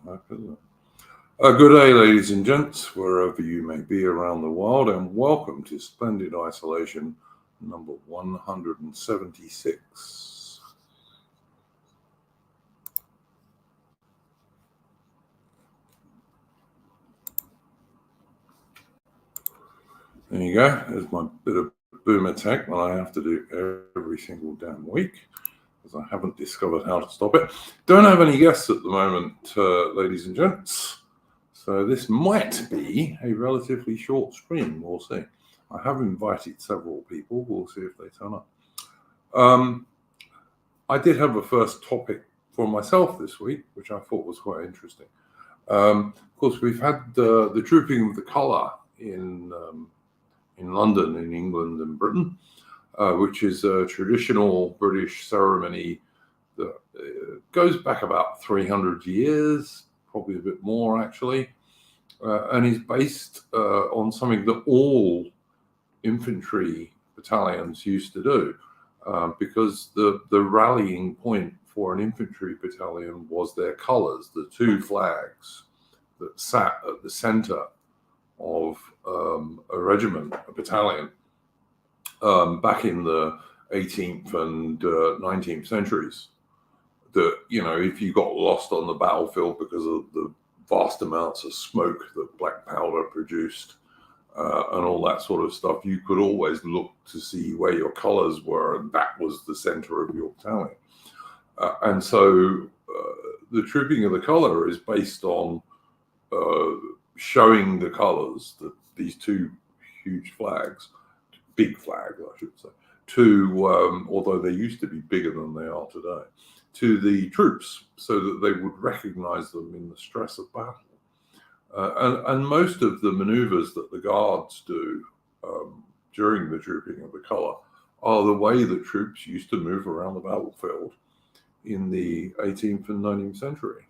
Good day, ladies and gents, wherever you may be around the world, and welcome to Splendid Isolation number 176. There you go. There's my bit of boomer tech that I have to do every single damn week, because I haven't discovered how to stop it. Don't have any guests at the moment, ladies and gents. So this might be a relatively short stream. We'll see. I have invited several people. We'll see if they turn up. I did have a first topic for myself this week, which I thought was quite interesting. Of course, we've had the Trooping of the Colour in London, in England and Britain, which is a traditional British ceremony that goes back about 300 years, probably a bit more actually, and is based on something that all infantry battalions used to do, because the rallying point for an infantry battalion was their colours, the two flags that sat at the centre of a regiment, a battalion, back in the 18th and 19th centuries. That, you know, if you got lost on the battlefield because of the vast amounts of smoke that black powder produced and all that sort of stuff, you could always look to see where your colours were, and that was the centre of your battalion. And so the Trooping of the Colour is based on showing the colours, that these two huge flags, big flags, I should say, to, although they used to be bigger than they are today, to the troops, so that they would recognize them in the stress of battle. And most of the maneuvers that the guards do during the Trooping of the Colour are the way that troops used to move around the battlefield in the 18th and 19th century.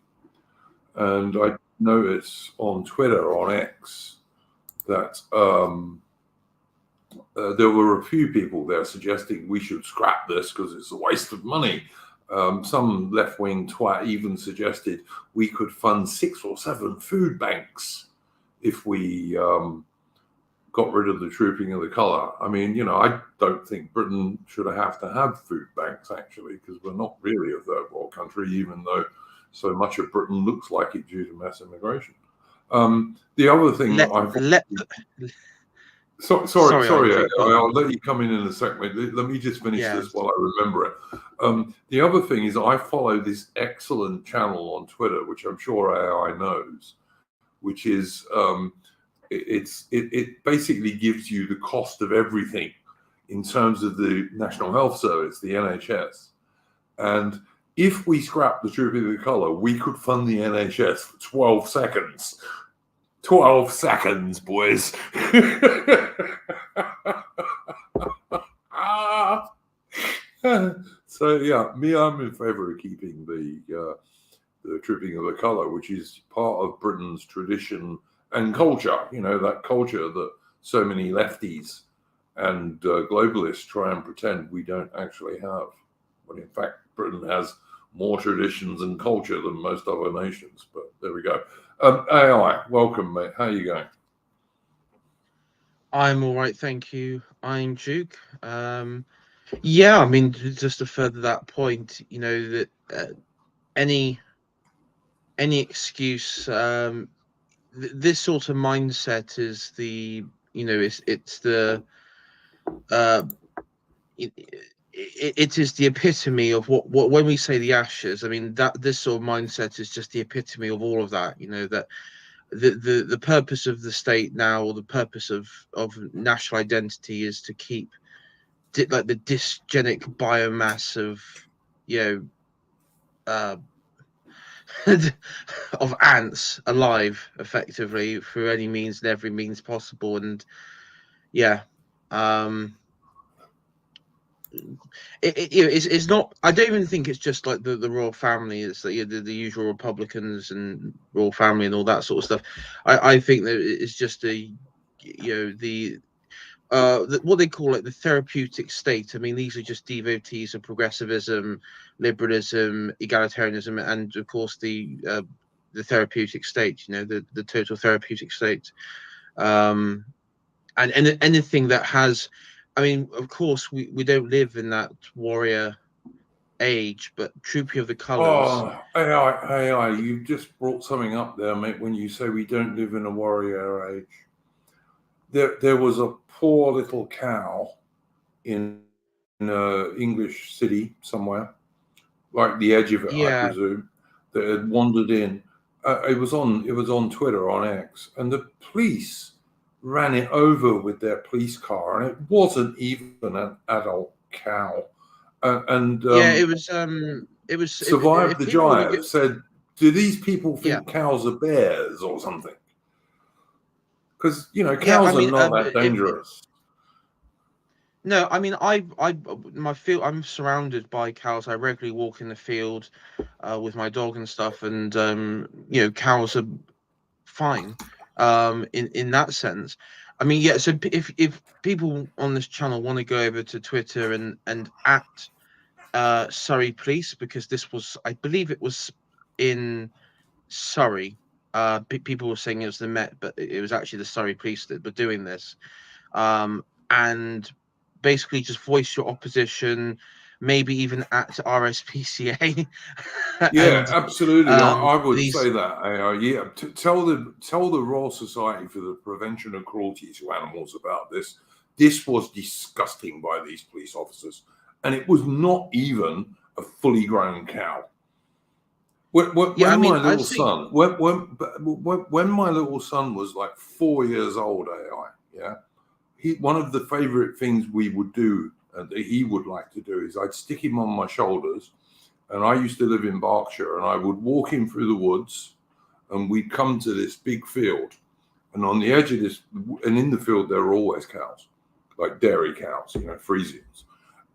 And I noticed on Twitter, on X, that there were a few people there suggesting we should scrap this because it's a waste of money. Some left-wing twat even suggested we could fund 6 or 7 food banks if we got rid of the Trooping of the Colour. I mean, you know, I don't think Britain should have to have food banks, actually, because we're not really a third world country, even though so much of Britain looks like it due to mass immigration. The other thing Sorry, I'll let you come in a second. Let me just finish this while I remember it. The other thing is, I follow this excellent channel on Twitter, which I'm sure AI knows, which is it basically gives you the cost of everything in terms of the National Health Service, the NHS. And if we scrap the Trooping of the Colour, we could fund the NHS for 12 seconds. 12 seconds, boys. So yeah, I'm in favour of keeping the Trooping of the Colour, which is part of Britain's tradition and culture. You know, that culture that so many lefties and globalists try and pretend we don't actually have. But in fact, Britain has more traditions and culture than most other nations. But there we go. AI, welcome, mate. How are you going? I'm all right, thank you. I'm Duke. Yeah, I mean, just to further that point, you know, that any excuse, this sort of mindset is the, you know, it's the it is the epitome of what when we say the ashes. I mean, that this sort of mindset is just the epitome of all of that. You know, that the purpose of the state now, or the purpose of national identity, is to keep like the dysgenic biomass of, you know, of ants alive effectively through any means and every means possible. And yeah, it's not. I don't even think it's just like the royal family. It's the usual Republicans and royal family and all that sort of stuff. I think that it's just a, you know, what they call it, the therapeutic state. I mean, these are just devotees of progressivism, liberalism, egalitarianism, and of course the the therapeutic state, the total therapeutic state. And anything that has, I mean, of course, we don't live in that warrior age, but Troopy of the Colours. Oh, AI, you just brought something up there, mate, when you say we don't live in a warrior age. There was a poor little cow in an English city somewhere, like the edge of it, I presume, that had wandered in. It was on Twitter, on X, and the police ran it over with their police car, and it wasn't even an adult cow. It was Survived the jive. Said, do these people think Yeah. cows are bears or something? Because Yeah, I cows are mean, not that dangerous. No, I mean, I'm surrounded by cows. I regularly walk in the field with my dog and stuff, and cows are fine in that sense. I mean, yeah. So if people on this channel want to go over to Twitter and at Surrey Police, because this was, I believe, it was in Surrey. People were saying it was the Met, but it was actually the Surrey Police that were doing this. And basically just voice your opposition, maybe even at RSPCA. Yeah, absolutely. I would these, say that. Yeah, tell the Royal Society for the Prevention of Cruelty to Animals about this. This was disgusting by these police officers, and it was not even a fully grown cow. When my little son was like 4 years old, AI, one of the favorite things we would do, and that he would like to do, is I'd stick him on my shoulders, and I used to live in Berkshire, and I would walk him through the woods, and we'd come to this big field, and on the edge of this, and in the field there were always cows, like dairy cows, Friesians,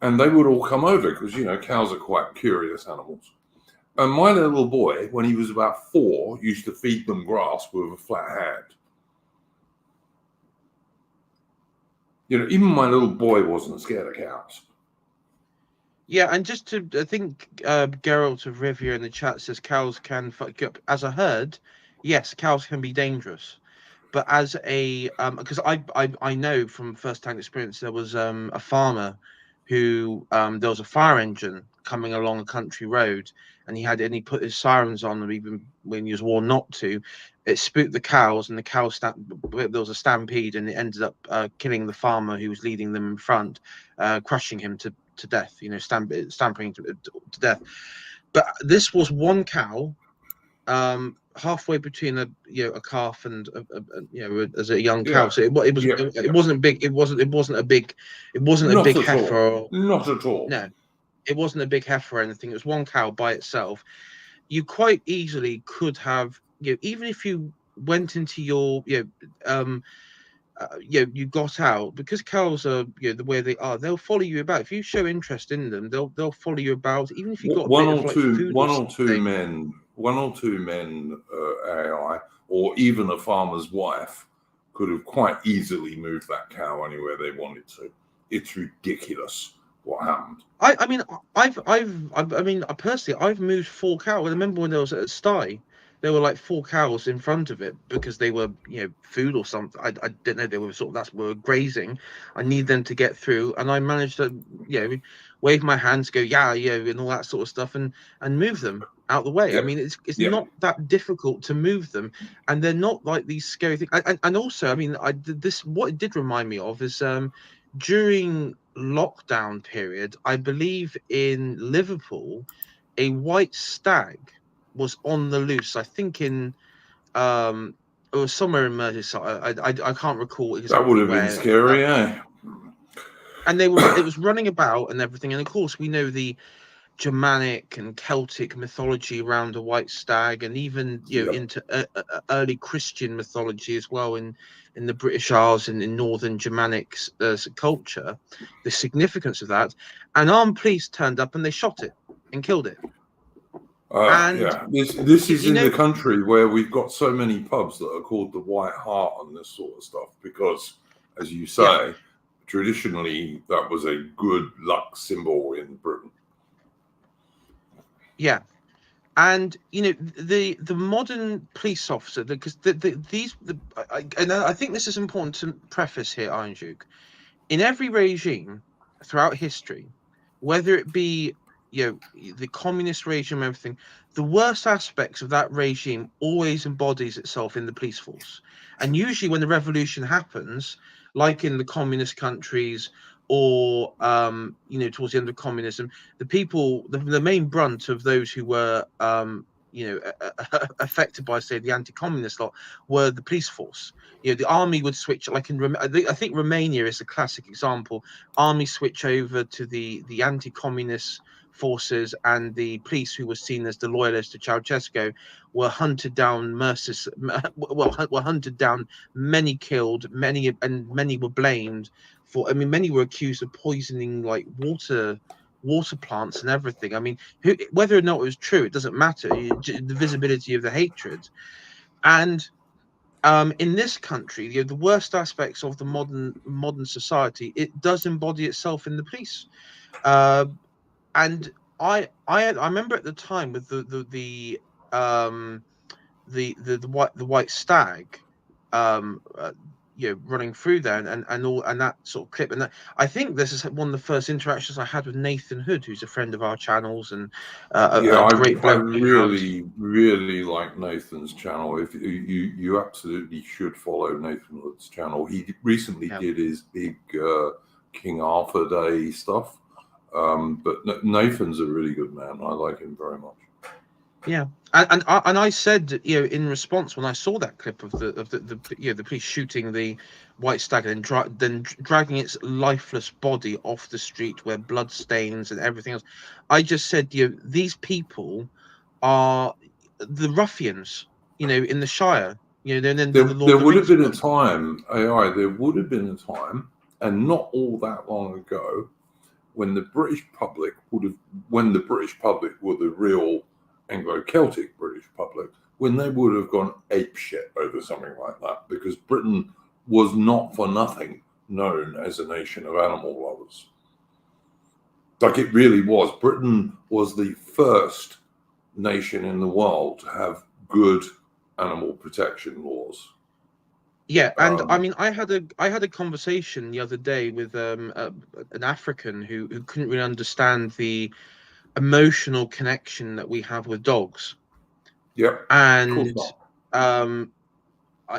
and they would all come over because cows are quite curious animals. And my little boy, when he was about 4, used to feed them grass with a flat hand. Even my little boy wasn't scared of cows. Yeah, and just to, I think Geralt of Rivia in the chat says cows can fuck you up. As a herd, yes, cows can be dangerous. But as a, because I know from first-hand experience, there was a farmer who, there was a fire engine coming along a country road, and he put his sirens on, even when he was warned not to. It spooked the cows, and the cows there was a stampede, and it ended up killing the farmer who was leading them in front, crushing him to death. Stamping to death. But this was one cow, halfway between a calf and as a young cow. So it wasn't big. It wasn't a big heifer. Not at all. No, it wasn't a big heifer or anything. It was one cow by itself. You quite easily could have, even if you went into your you got out, because cows are the way they are. They'll follow you about if you show interest in them. They'll follow you about, even if you got one or two men, AI, or even a farmer's wife could have quite easily moved that cow anywhere they wanted to. It's ridiculous what happened. I mean, personally, I've moved 4 cows. I remember when there was a sty. There were like 4 cows in front of it because they were, food or something. I didn't know they were were grazing. I need them to get through, and I managed to, wave my hands, go and all that sort of stuff, and move them out the way. I mean, it's not that difficult to move them, and they're not like these scary things. And also, I mean, what it did remind me of is during lockdown period, I believe in Liverpool, a white stag was on the loose. I think in it was somewhere in Merseyside. I can't recall exactly. That would have been scary, And it was running about and everything. And of course, we know the Germanic and Celtic mythology around a white stag, and even into early Christian mythology as well in the British Isles and in northern Germanic culture, the significance of that. And armed police turned up and they shot it and killed it. This is in the country where we've got so many pubs that are called the White Hart and this sort of stuff, because, as you say, traditionally that was a good luck symbol in Britain. Yeah, And the modern police officer, because and I think this is important to preface here, Iron Duke. In every regime throughout history, whether it be the communist regime and everything, the worst aspects of that regime always embodies itself in the police force. And usually when the revolution happens, like in the communist countries, or towards the end of communism, the people, the main brunt of those who were affected by, say, the anti-communist lot were the police force. The army would switch, like I think Romania is a classic example. Army switch over to the anti-communist forces, and the police, who were seen as the loyalists to Ceausescu, were hunted down were hunted down, many killed, many were blamed for. I mean, many were accused of poisoning like water plants and everything. I mean, whether or not it was true, it doesn't matter. The visibility of the hatred. And in this country, the worst aspects of the modern society, it does embody itself in the police. And I remember at the time with the white stag, running through there, and all, and that sort of clip. And I think this is one of the first interactions I had with Nathan Hood, who's a friend of our channels, and Yeah, a great I bloke. really like Nathan's channel. If you absolutely should follow Nathan Hood's channel. He recently did his big King Arthur Day stuff. But Nathan's a really good man. I like him very much. Yeah, and I said, in response, when I saw that clip of the police shooting the white stag and then dragging its lifeless body off the street where blood stains and everything else, I just said, these people are the ruffians, in the Shire. Then the Lord There of the would have Rings been a book. time, AI. There would have been a time, and not all that long ago, when the British public were the real Anglo-Celtic British public, when they would have gone apeshit over something like that, because Britain was not for nothing known as a nation of animal lovers. Like, it really was. Britain was the first nation in the world to have good animal protection laws. Yeah, and I mean, I had a conversation the other day with an African who couldn't really understand the emotional connection that we have with dogs. Yeah, And cool.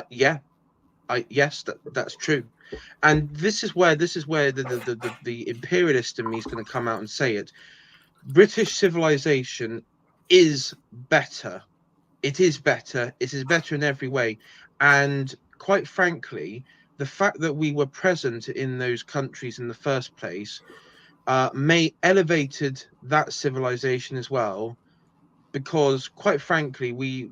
yes, that's true. And this is where the imperialist in me is going to come out and say it. British civilization is better. It is better. It is better in every way. And quite frankly, the fact that we were present in those countries in the first place may elevated that civilization as well, because quite frankly, we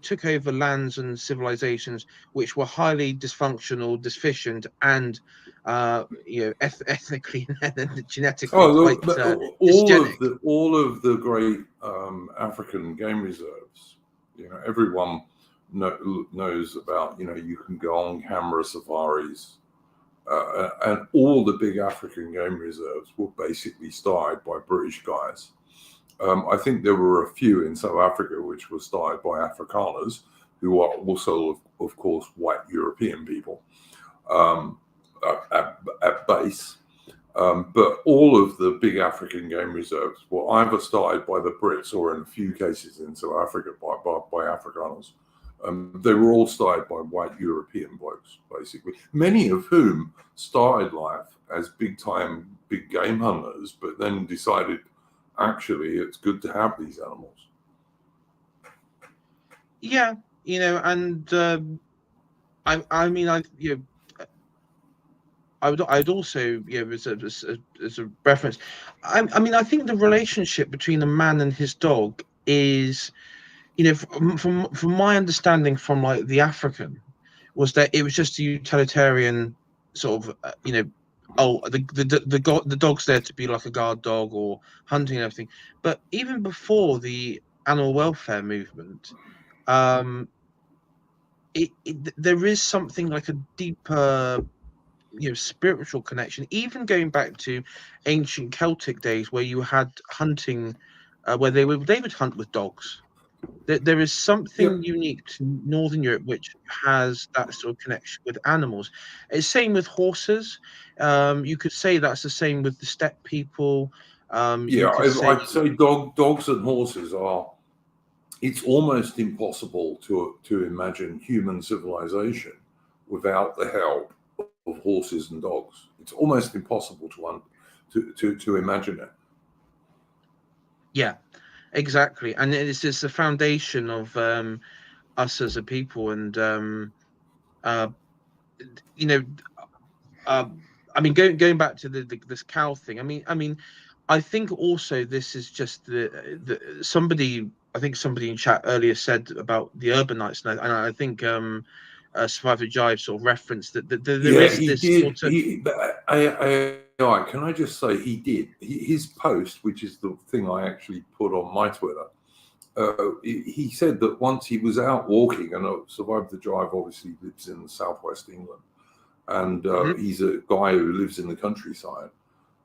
took over lands and civilizations which were highly dysfunctional, deficient, and ethnically and genetically quite dysgenic. All of the great African game reserves, everyone knows about. You can go on camera safaris, and all the big African game reserves were basically started by British guys. I think there were a few in South Africa which were started by Afrikaners, who are also, of course, white European people at base. But all of the big African game reserves were either started by the Brits or, in a few cases in South Africa, by Afrikaners. They were all started by white European blokes, basically, many of whom started life as big game hunters, but then decided, actually, it's good to have these animals. Yeah, and I mean, I'd also, as a reference, I mean, I think the relationship between a man and his dog is, from my understanding from like the African, was that it was just a utilitarian sort of, the dog's there to be like a guard dog or hunting and everything. But even before the animal welfare movement, there is something like a deeper, spiritual connection, even going back to ancient Celtic days, where you had hunting where they would hunt with dogs. There is Yep. something unique to Northern Europe which has that sort of connection with animals. It's same with horses. You could say that's the same with the steppe people. Yeah, You could say, I'd say dogs and horses are. It's almost impossible to imagine human civilization without the help of horses and dogs. It's almost impossible to imagine it. yeah, exactly. And it's just the foundation of us as a people. And uh, you know, uh, I mean, going back to this cow thing. I mean, I think also this is just the somebody. I think somebody in chat earlier said about the urbanites, and I think Survivor Jive sort of referenced that there Yeah, is he this did. sort of. Can I just say he did? His post, which is the thing I actually put on my Twitter, he said that once he was out walking, and Survivor the Drive obviously lives in southwest England, and Mhm. he's a guy who lives in the countryside.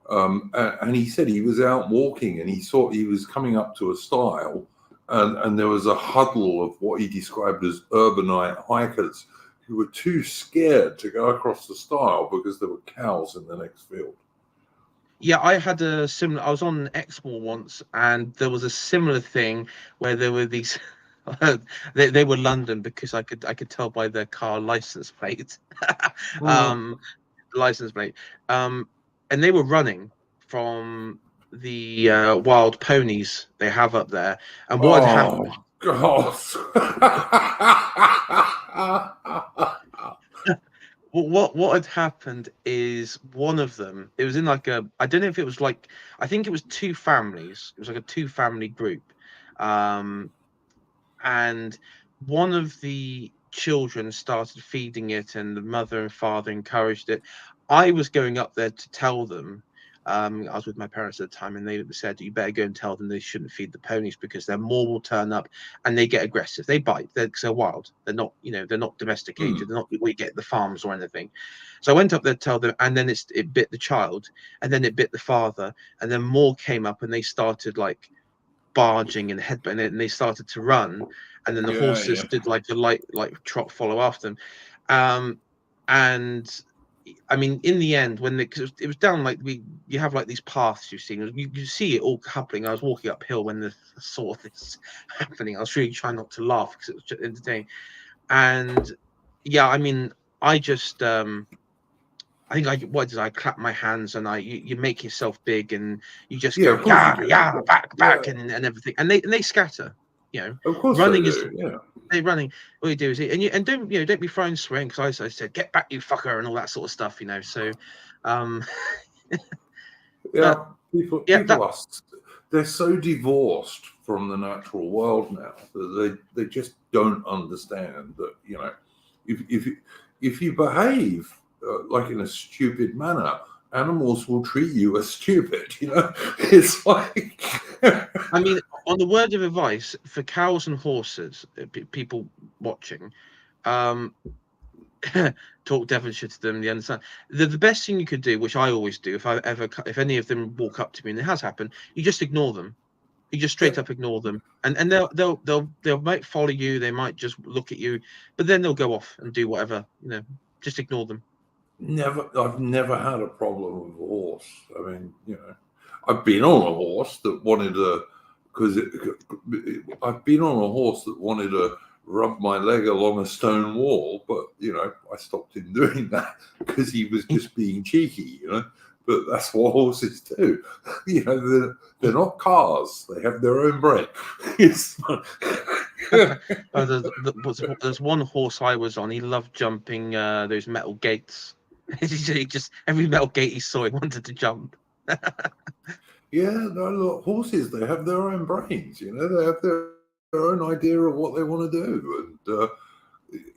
And he said he was out walking and he saw he was coming up to a stile, and there was a huddle of what he described as urbanite hikers who were too scared to go across the stile because there were cows in the next field. Yeah, I had a similar. I was on Exmoor once, and there was a similar thing where there were these. They were London because I could tell by their car license plate. Mm. um, license plate. Um, and they were running from the wild ponies they have up there. And what had happened? Oh God! What had happened is one of them. It was in like a. I don't know if it was like. I think it was two families. It was like a two-family group, um, and one of the children started feeding it, and the mother and father encouraged it. I was going up there to tell them. I was with my parents at the time, and they said, "You better go and tell them they shouldn't feed the ponies because their more will turn up, and they get aggressive. They bite. They're wild. They're not, they're not domesticated. Mm. They're not we get the farms or anything." So I went up there to tell them, and then it bit the child, and then it bit the father, and then more came up, and they started like barging and headbutting it, and they started to run, and then the Yeah, horses yeah, did like a light like trot follow after them, and I mean in the end when cause it was down like you have like these paths you've seen, you see it all happening. I was walking uphill when I saw this happening. I was really trying not to laugh because it was just entertaining. And yeah, I mean I just I think what did I clap my hands, and you make yourself big, and you just yeah. go Of course you yeah do. yeah Yeah, back and everything, and they scatter. of course they Running is do. Yeah, they running. All you do is and don't be throwing swearing because I said get back you fucker and all that sort of stuff. So, um, but yeah. People, yeah people are. They're so divorced from the natural world now that they just don't understand that if if you behave like in a stupid manner, animals will treat you as stupid. It's like I mean on the word of advice for cows and horses, people watching, um, talk Devonshire to them. They understand. The best thing you could do, which I always do, if any of them walk up to me, and it has happened, you just ignore them. You just yeah, straight up ignore them, and they'll might follow you. They might just look at you, but then they'll go off and do whatever. Just ignore them. I've never had a problem with a horse. I mean, I've been on a horse that wanted to, because I've been on a horse that wanted to rub my leg along a stone wall, but I stopped him doing that because he was just being cheeky. But that's what horses do. They're not cars. They have their own brain. There's one horse I was on. He loved jumping those metal gates. He just every metal gate he saw, he wanted to jump. Yeah, no, look, horses, they have their own brains, they have their own idea of what they want to do. And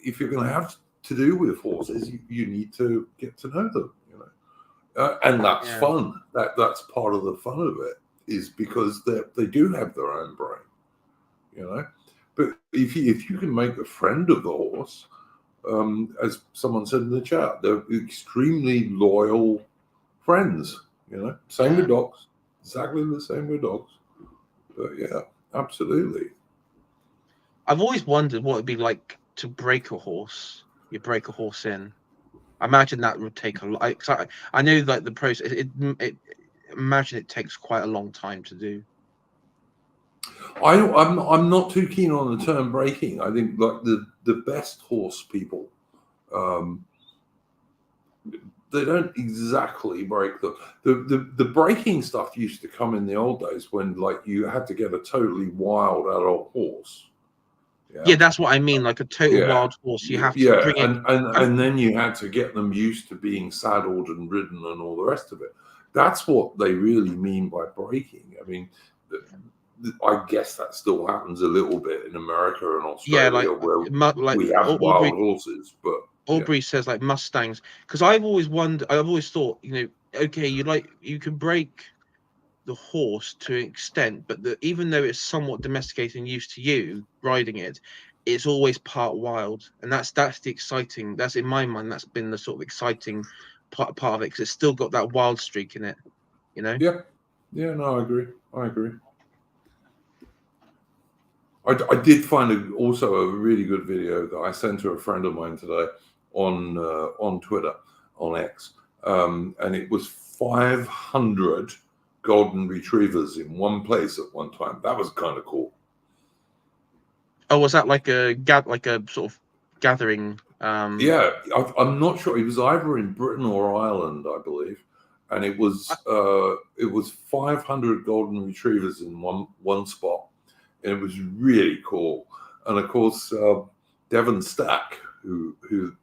if you're going to have to do with horses, you need to get to know them, and that's Yeah. fun. That's part of the fun of it, is because they do have their own brain, But if you can make a friend of the horse, as someone said in the chat, they're extremely loyal friends, Same with dogs. Exactly the same with dogs. But yeah, absolutely. I've always wondered what it'd be like to break a horse. You break a horse in. I imagine that would take a lot. I know like the process. Imagine it takes quite a long time to do. I'm not too keen on the term breaking. I think like the best horse people, they don't exactly break the breaking stuff used to come in the old days when like you had to get a totally wild adult horse. Yeah, that's what I mean. Like a total wild horse, you have to bring it, and then you had to get them used to being saddled and ridden and all the rest of it. That's what they really mean by breaking. I mean, I guess that still happens a little bit in America and Australia, where we have wild horses, but Aubrey says like Mustangs, because I've always thought, okay, you can break the horse to an extent, but even though it's somewhat domesticated and used to you riding it, it's always part wild, and that's the exciting. That's in my mind. That's been the sort of exciting part of it, because it's still got that wild streak in it. Yeah. No, I agree. I did find also a really good video that I sent to a friend of mine today on Twitter, on X, and it was 500 golden retrievers in one place at one time. That was kind of cool. Oh, was that like a sort of gathering? Yeah, I'm not sure. It was either in Britain or Ireland, I believe, and it was 500 golden retrievers in one spot. And it was really cool. And of course, Devon Stack, who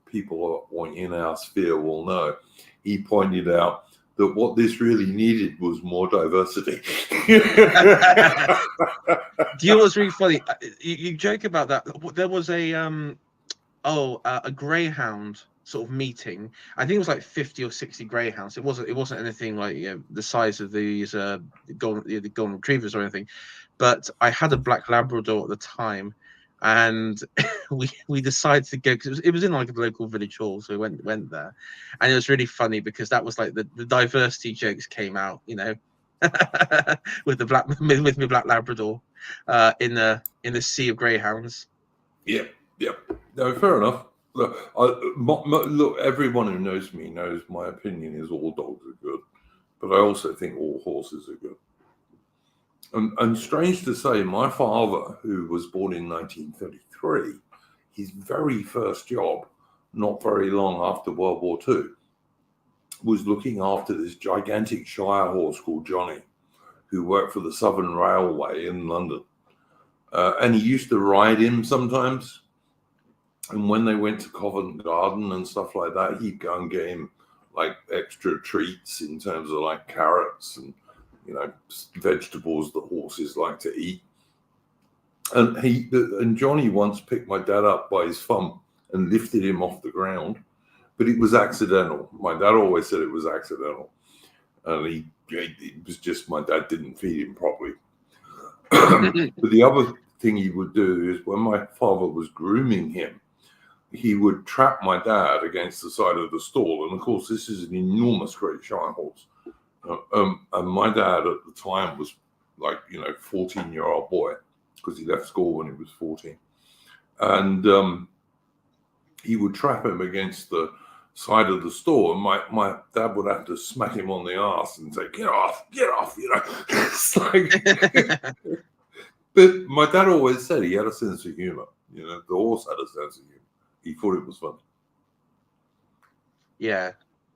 people in our sphere will know, he pointed out that what this really needed was more diversity. Do you know what's really funny? You joke about that. There was a greyhound sort of meeting. I think it was like 50 or 60 greyhounds. It wasn't anything like the size of these the golden retrievers or anything. But I had a black Labrador at the time, and we decided to go because it was in like a local village hall, so we went there, and it was really funny because that was like the diversity jokes came out, with my black Labrador, in the sea of greyhounds. Yeah. No, fair enough. Look, everyone who knows me knows my opinion is all dogs are good, but I also think all horses are good. And strange to say, my father, who was born in 1933, his very first job, not very long after World War II, was looking after this gigantic Shire horse called Johnny, who worked for the Southern Railway in London. And he used to ride him sometimes. And when they went to Covent Garden and stuff like that, he'd go and get him like extra treats in terms of like carrots and vegetables that horses like to eat. And Johnny once picked my dad up by his thumb and lifted him off the ground, but it was accidental. My dad always said it was accidental, and it was just my dad didn't feed him properly. But the other thing he would do is when my father was grooming him, he would trap my dad against the side of the stall, and of course this is an enormous Great Shire horse. And my dad at the time was like, 14-year-old boy, because he left school when he was 14. And he would trap him against the side of the store, and my dad would have to smack him on the ass and say, get off, It's like, but my dad always said he had a sense of humor. The horse had a sense of humor. He thought it was fun. Yeah,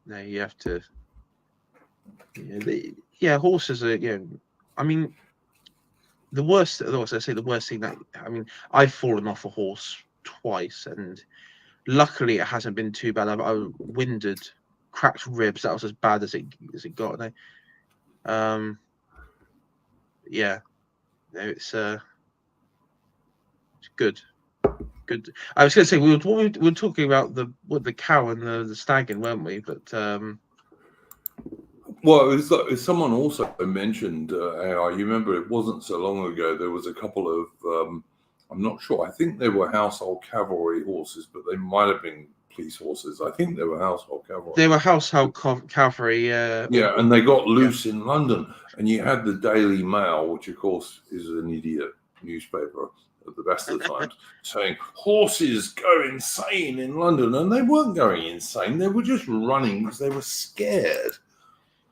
no, you have to. Yeah, horses are. I mean, the worst thing that I've fallen off a horse twice, and luckily it hasn't been too bad. I winded, cracked ribs. That was as bad as it got. Yeah, no, it's good. I was going to say we were talking about the cow and the stagging, weren't we? But well, it was someone also mentioned AI. You remember it wasn't so long ago. There was a couple of I'm not sure. I think they were household cavalry horses, but they might have been police horses. I think they were household cavalry. They were household cavalry. Yeah, and they got loose in London, and you had the Daily Mail, which of course is an idiot newspaper at the best of the times, saying horses go insane in London, and they weren't going insane; they were just running because they were scared.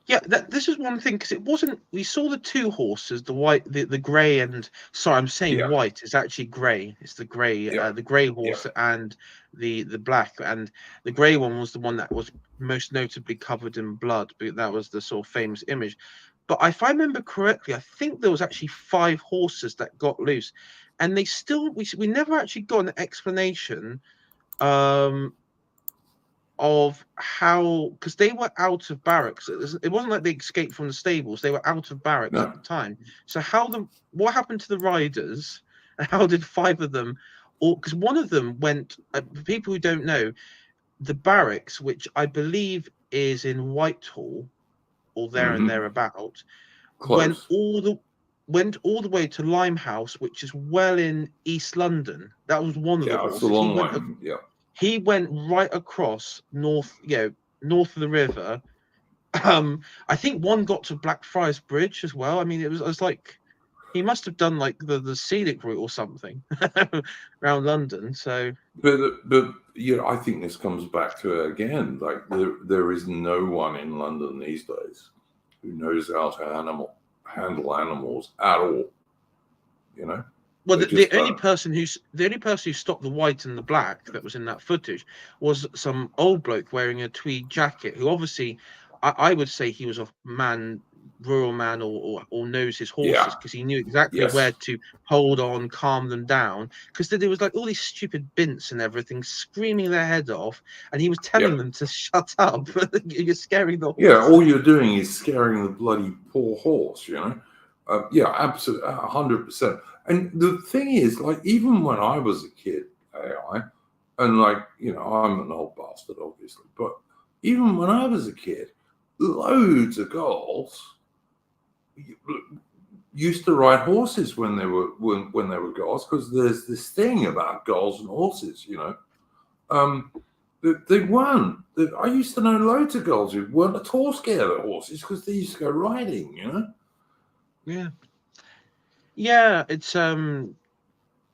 Yeah, this is one thing, because it wasn't. We saw the two horses, the white, the grey, and sorry, I'm saying white. It's actually grey. It's the grey, the grey horse and the black, and the grey one was the one that was most notably covered in blood. But that was the sort of famous image. But if I remember correctly, I think there was actually 5 horses that got loose, and they still we never actually got an explanation. Of how, because they were out of barracks. It wasn't like they escaped from the stables. They were out of barracks at the time. So what happened to the riders, and how did 5 of them, or because one of them went, for people who don't know, the barracks, which I believe is in Whitehall or there and thereabout, went all the way to Limehouse, which is well in East London. That was one of the horses. It's a long line. He went right across north of the river. I think one got to Blackfriars Bridge as well. I mean, it was like he must have done like the scenic route or something around London. So, but I think this comes back to it again. Like there is no one in London these days who knows how to handle animals at all. You know. Well, the only person who stopped the white and the black that was in that footage was some old bloke wearing a tweed jacket, who obviously I would say he was a rural man, or knows his horses, because he knew exactly where to hold on, calm them down, because there was like all these stupid bints and everything screaming their head off, and he was telling them to shut up. You're scaring the horse. Yeah, all you're doing is scaring the bloody poor horse, you know. Absolutely, 100%. And the thing is, like, even when I was a kid, and like, you know, I'm an old bastard, obviously, but even when I was a kid, loads of girls used to ride horses when they were girls, because there's this thing about girls and horses, you know. They weren't. I used to know loads of girls who weren't at all scared of horses because they used to go riding, you know. Yeah, it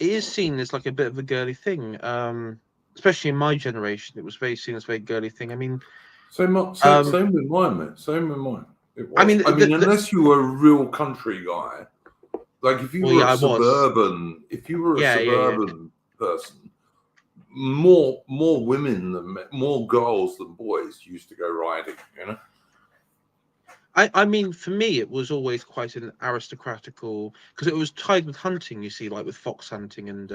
is seen as like a bit of a girly thing, especially in my generation. It was seen as a very girly thing. I mean, same with mine, mate. Same with mine. It was. I mean, unless you were a real country guy, like if you were a suburban, person, more women than more girls than boys used to go riding, you know. I mean, for me, it was always quite an aristocratical, because it was tied with hunting. You see, like with fox hunting, and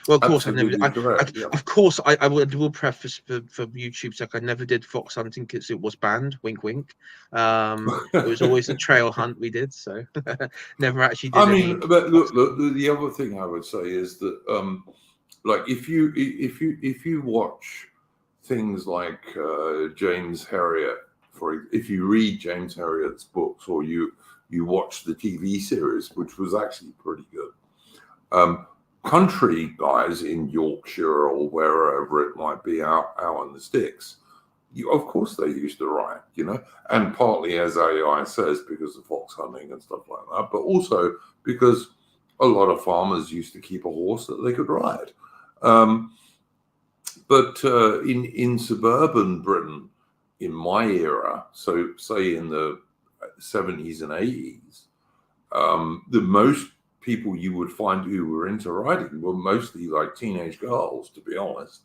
well, of course, of course, I will preface for YouTube's sake, I never did fox hunting because it was banned. Wink, wink. It was always a trail hunt we did, so never actually did. I mean, but look, the other thing I would say is that, like, if you watch things like James Herriot. If you read James Herriot's books, or you watch the TV series, which was actually pretty good, country guys in Yorkshire or wherever it might be out in the sticks, of course they used to ride, you know, and partly, as AI says, because of fox hunting and stuff like that, but also because a lot of farmers used to keep a horse that they could ride. But in suburban Britain, in my era, so say in the 70s and 80s, the most people you would find who were into riding were mostly like teenage girls, to be honest,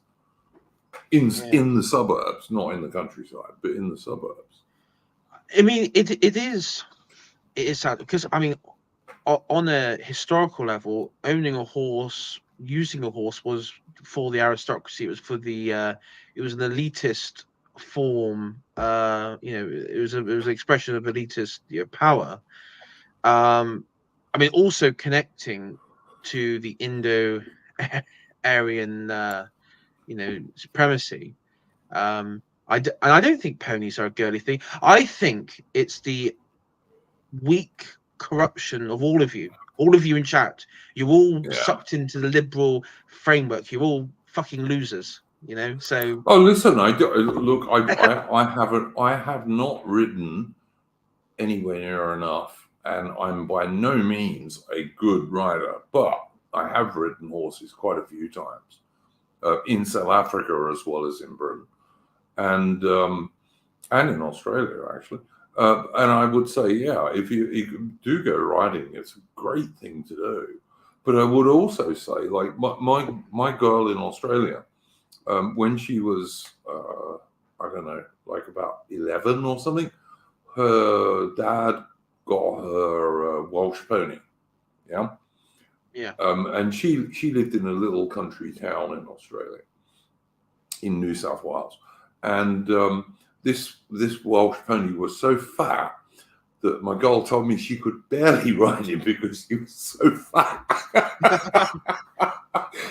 in the suburbs, not in the countryside, but in the suburbs. I mean, it is sad, because I mean, on a historical level, owning a horse, using a horse, was for the aristocracy. It was for the it was an elitist form. You know, it was an expression of elitist, you know, power. I mean, also connecting to the Indo-Aryan, you know, supremacy. I don't think ponies are a girly thing. I think it's the weak corruption of all of you in chat. You're all sucked into the liberal framework. You're all fucking losers. You know, so Oh, listen, look, I have not ridden anywhere near enough, and I'm by no means a good rider, but I have ridden horses quite a few times in South Africa as well as in Britain, and in Australia actually. And I would say, yeah, if you do go riding, it's a great thing to do. But I would also say, like my girl in Australia, when she was I don't know, like about 11 or something, her dad got her a Welsh pony. Yeah. yeah, And she lived in a little country town in Australia, in New South Wales, and this Welsh pony was so fat that my girl told me she could barely ride him because he was so fat. I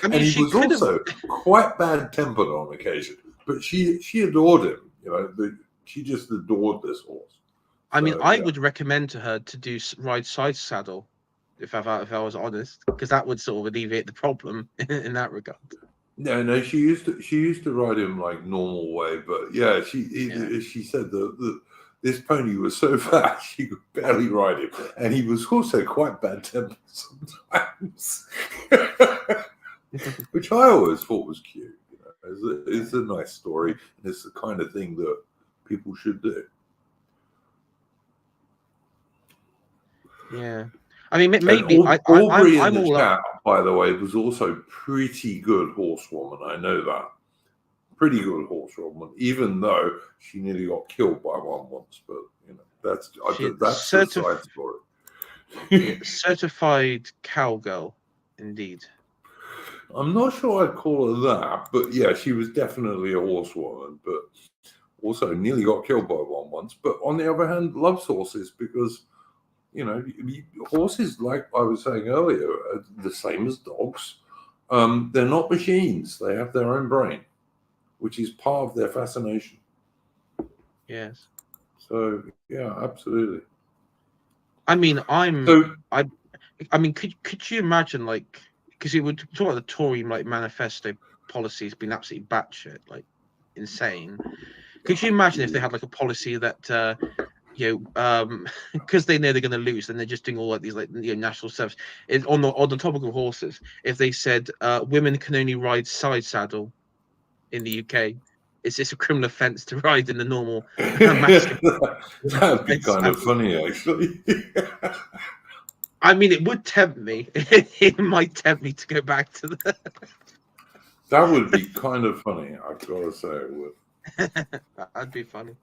mean, And he she was could have. also quite bad tempered on occasion, but she adored him. She just adored this horse. I mean, So I yeah. would recommend to her to do ride side saddle, if I was honest, because that would sort of alleviate the problem in that regard. No, she used to ride him like normal way, but yeah, Yeah. she said that this pony was so fat she could barely ride him, and he was also quite bad tempered sometimes, which I always thought was cute. It's a nice story, and it's the kind of thing that people should do. Yeah. I mean, And maybe Aubrey in I'm the all up. chat, by the way, was also pretty good horsewoman. I know that. Pretty good horsewoman, even though she nearly got killed by one once. But that's She that's a side story. yeah, certified cowgirl, indeed. I'm not sure I'd call her that, but yeah, she was definitely a horsewoman. But also nearly got killed by one once. But on the other hand, loves horses because horses, like I was saying earlier, are the same as dogs. They're not machines; they have their own brain, which is part of their fascination. Yes. So yeah, absolutely. I mean, So I mean, could you imagine, like, because it would talk about the Tory like manifesto policies being absolutely batshit, like insane. Could you imagine if they had like a policy that because they know they're going to lose, and they're just doing all like these like national service on the topic of horses. If they said women can only ride side saddle in the UK, is this a criminal offence to ride in the normal masculine that'd be side kind of saddle? funny, actually. I mean, it would tempt me. It might tempt me to go back to the. That would be kind of funny. I've got to say it would. That'd be funny.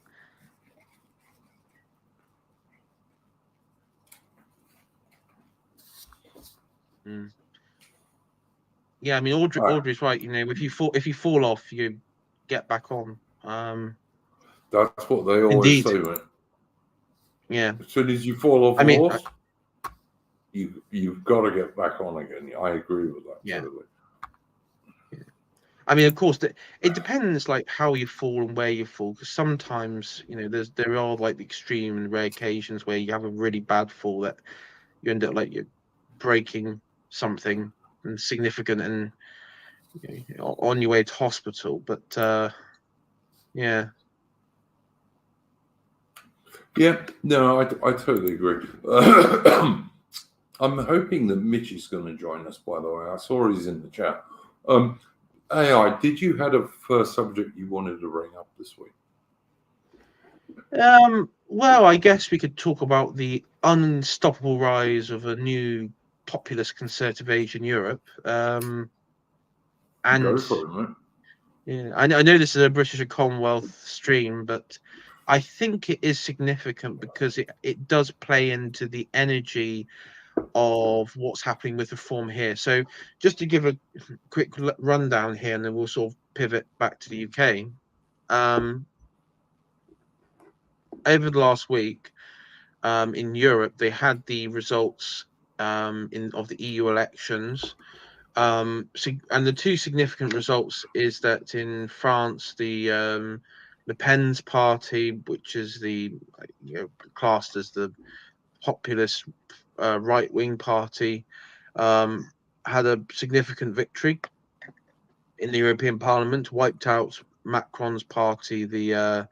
Mm. Yeah, I mean, Audrey's right. If you fall off, you get back on. That's what they always Indeed. say, mate. Yeah. As soon as you fall off I a mean, horse, you've got to get back on again. I agree with that yeah. totally. I mean, of course, it depends like how you fall and where you fall. Because sometimes, there are like the extreme and rare occasions where you have a really bad fall that you end up like you're breaking something and significant and on your way to hospital. But yeah. Yeah, no, I totally agree. I'm hoping that Mitch is going to join us, by the way. I saw he's in the chat. AI, did you have a first subject you wanted to bring up this week? Well, I guess we could talk about the unstoppable rise of a new populist conservative age in Europe. And Go for it, mate. yeah, I know this is a British and Commonwealth stream, but I think it is significant because it does play into the energy of what's happening with reform here. So just to give a quick rundown here, and then we'll sort of pivot back to the UK. Over the last week, in Europe, they had the results of the EU elections. And the two significant results is that in France, the Le Pen's party, which is classed as the populist right-wing party, had a significant victory. in the European Parliament, wiped out Macron's party. They were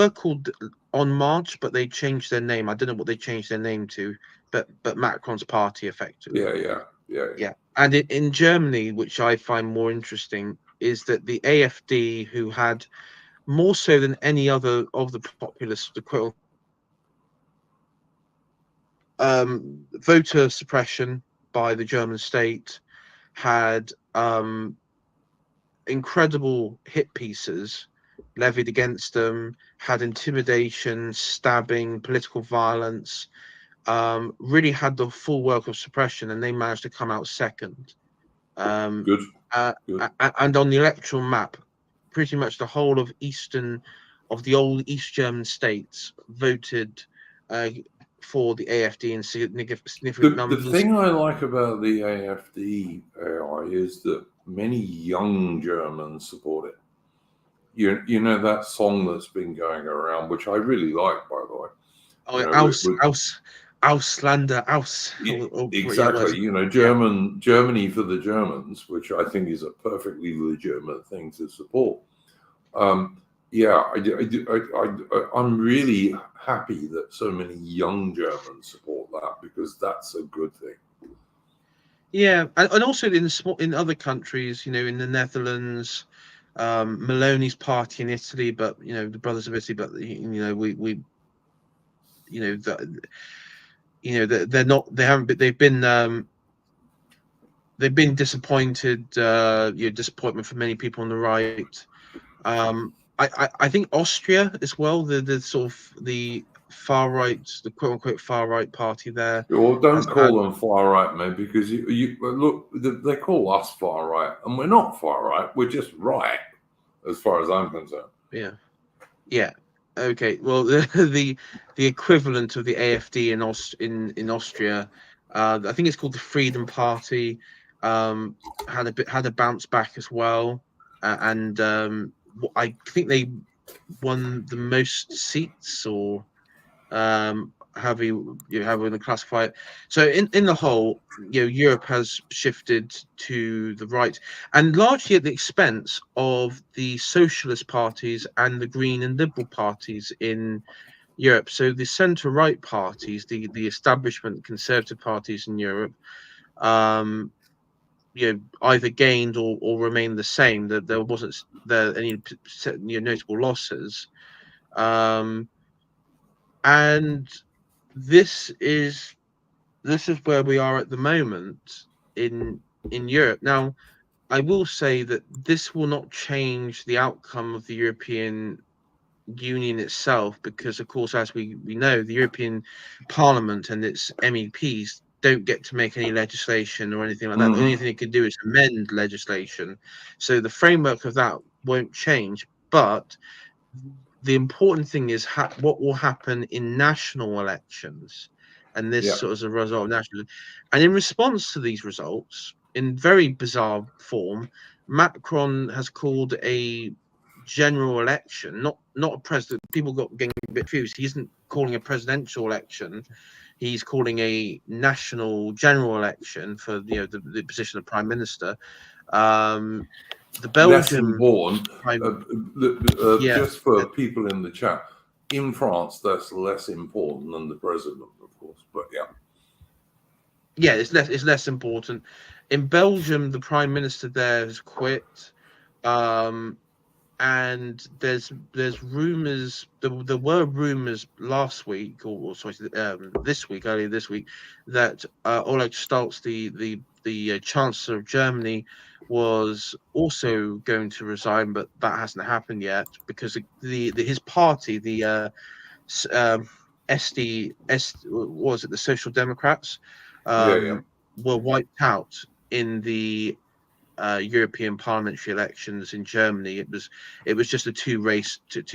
called En Marche, but they changed their name. I don't know what they changed their name to, but Macron's party effectively. Yeah. And in Germany, which I find more interesting, is that the AfD, who had more so than any other of the populist, the quote, voter suppression by the German state, had incredible hit pieces levied against them, had intimidation, stabbing, political violence, really had the full work of suppression, and they managed to come out second. Good. Good. And on the electoral map, pretty much the whole of the old East German states voted for the AfD in significant The numbers. thing I like about the AfD AI is that many young Germans support it. You know that song that's been going around, which I really like, by the way. Oh, You know, Auslander, Aus. exactly. You know, Germany for the Germans, which I think is a perfectly legitimate thing to support. Yeah, I'm really happy that so many young Germans support that, because that's a good thing. Yeah, and also in other countries, in the Netherlands, Meloni's party in Italy, but the Brothers of Italy, but they're not, they've been disappointed, disappointment for many people on the right. I think Austria as well, the sort of the far right, the quote unquote far right party there. Well, don't call them far right, man, because you look, they call us far right, and we're not far right. We're just right, as far as I'm concerned. Yeah. Okay. Well, the equivalent of the AfD in Austria, I think it's called the Freedom Party, had a bounce back as well, and I think they won the most seats, or however you want to classify it. So in the whole, Europe has shifted to the right, and largely at the expense of the socialist parties and the Green and Liberal parties in Europe. So the centre-right parties, the establishment conservative parties in Europe, either gained or remained the same. That there wasn't any notable losses. And this is where we are at the moment in Europe. Now, I will say that this will not change the outcome of the European Union itself, because, of course, as we know, the European Parliament and its MEPs don't get to make any legislation or anything like that. The only thing they can do is amend legislation. So the framework of that won't change. But the important thing is what will happen in national elections, and this sort of as a result of national. And in response to these results, in very bizarre form, Macron has called a general election, not a president. People got getting a bit confused. He isn't calling a presidential election. He's calling a national general election for the position of prime minister. The Belgium. Less important. Just for people in the chat, in France, that's less important than the president, of course. But yeah, it's less important. In Belgium, the prime minister there has quit, and there's rumors. There were rumors last week, or sorry, earlier this week, that Olaf Scholz, the Chancellor of Germany, was also going to resign, but that hasn't happened yet, because his party, the was it the Social Democrats, were wiped out in the European parliamentary elections in Germany. It was just a two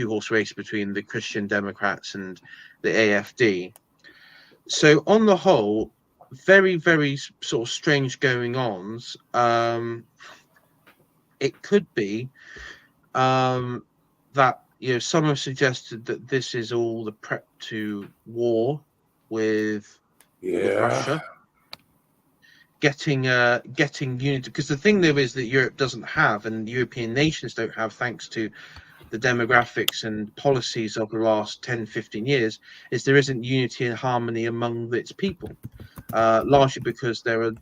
horse race between the Christian Democrats and the AfD. So on the whole, very, very sort of strange going ons. It could be that some have suggested that this is all the prep to war with Russia. getting unity, because the thing there is that Europe doesn't have, and European nations don't have, thanks to the demographics and policies of the last 10-15 years, is there isn't unity and harmony among its people, largely because there are,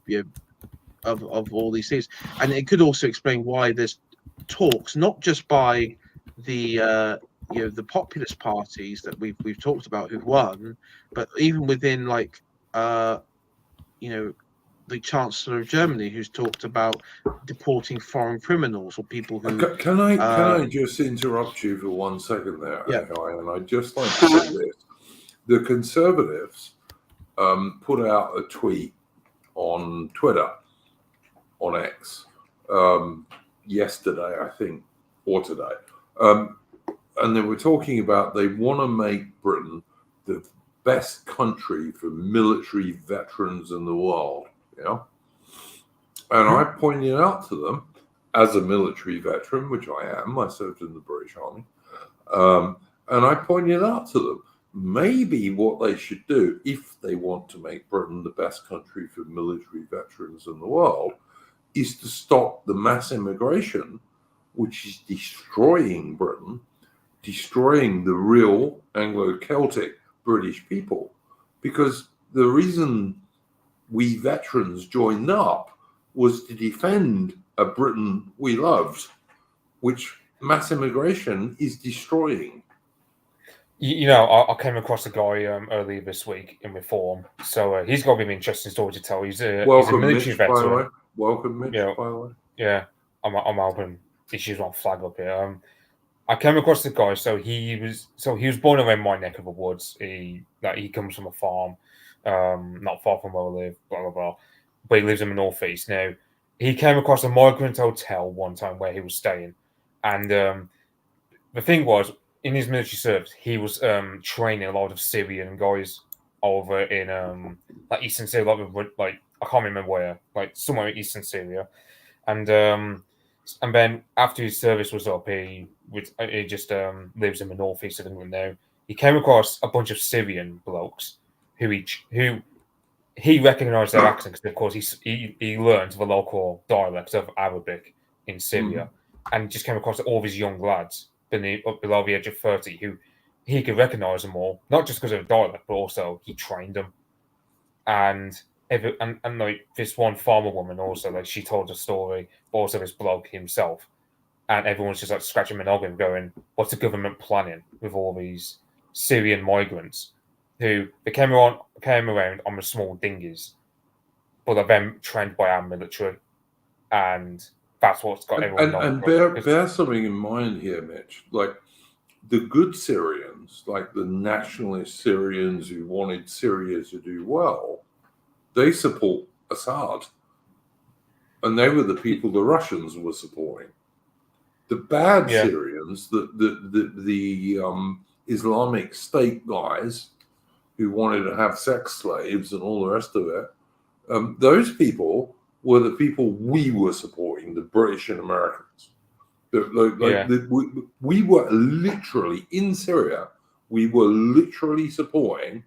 of all these things. And it could also explain why there's talks, not just by the the populist parties that we've talked about who've won, but even within, like, you know the Chancellor of Germany, who's talked about deporting foreign criminals or people who Can I just interrupt you for 1 second there, yeah. AI? And I'd just like to say this: the Conservatives put out a tweet on Twitter, on X, yesterday, I think, or today, and they were talking about they want to make Britain the best country for military veterans in the world. Yeah. And I pointed out to them, as a military veteran, which I am, I served in the British Army, and I pointed out to them, maybe what they should do, if they want to make Britain the best country for military veterans in the world, is to stop the mass immigration, which is destroying Britain, destroying the real Anglo-Celtic British people. Because the reason we veterans joined up was to defend a Britain we loved, which mass immigration is destroying. I came across a guy earlier this week in Reform, so he's got a bit of an interesting story to tell. He's a military Mitch, veteran. by the way. Welcome, Mitch, by the way. Yeah, I'm helping issues on flag up here. I came across the guy. So he was born around my neck of the woods. He comes from a farm, not far from where I live. Blah blah blah. But he lives in the northeast now. He came across a migrant hotel one time where he was staying, and the thing was, in his military service, he was training a lot of Syrian guys over in like Eastern Syria, like I can't remember where, like somewhere in Eastern Syria, and then after his service was up, he just lives in the northeast of England now. He came across a bunch of Syrian blokes who he recognised their accent because, of course, he learned the local dialect of Arabic in Syria, and just came across all these young lads below the age of 30 who he could recognise them all, not just because of the dialect, but also he trained them. And like this one farmer woman also, like, she told a story, but also this bloke himself, and everyone's just like scratching their noggin, going, "What's the government planning with all these Syrian migrants who they came around on the small dinghies, but they're then trained by our military, and that's what's got everyone." And bear something in mind here, Mitch. Like, the good Syrians, like the nationalist Syrians who wanted Syria to do well, they support Assad, and they were the people the Russians were supporting. The bad Syrians, the Islamic State guys who wanted to have sex slaves and all the rest of it, those people were the people we were supporting, the British and Americans. We were literally in Syria. We were literally supporting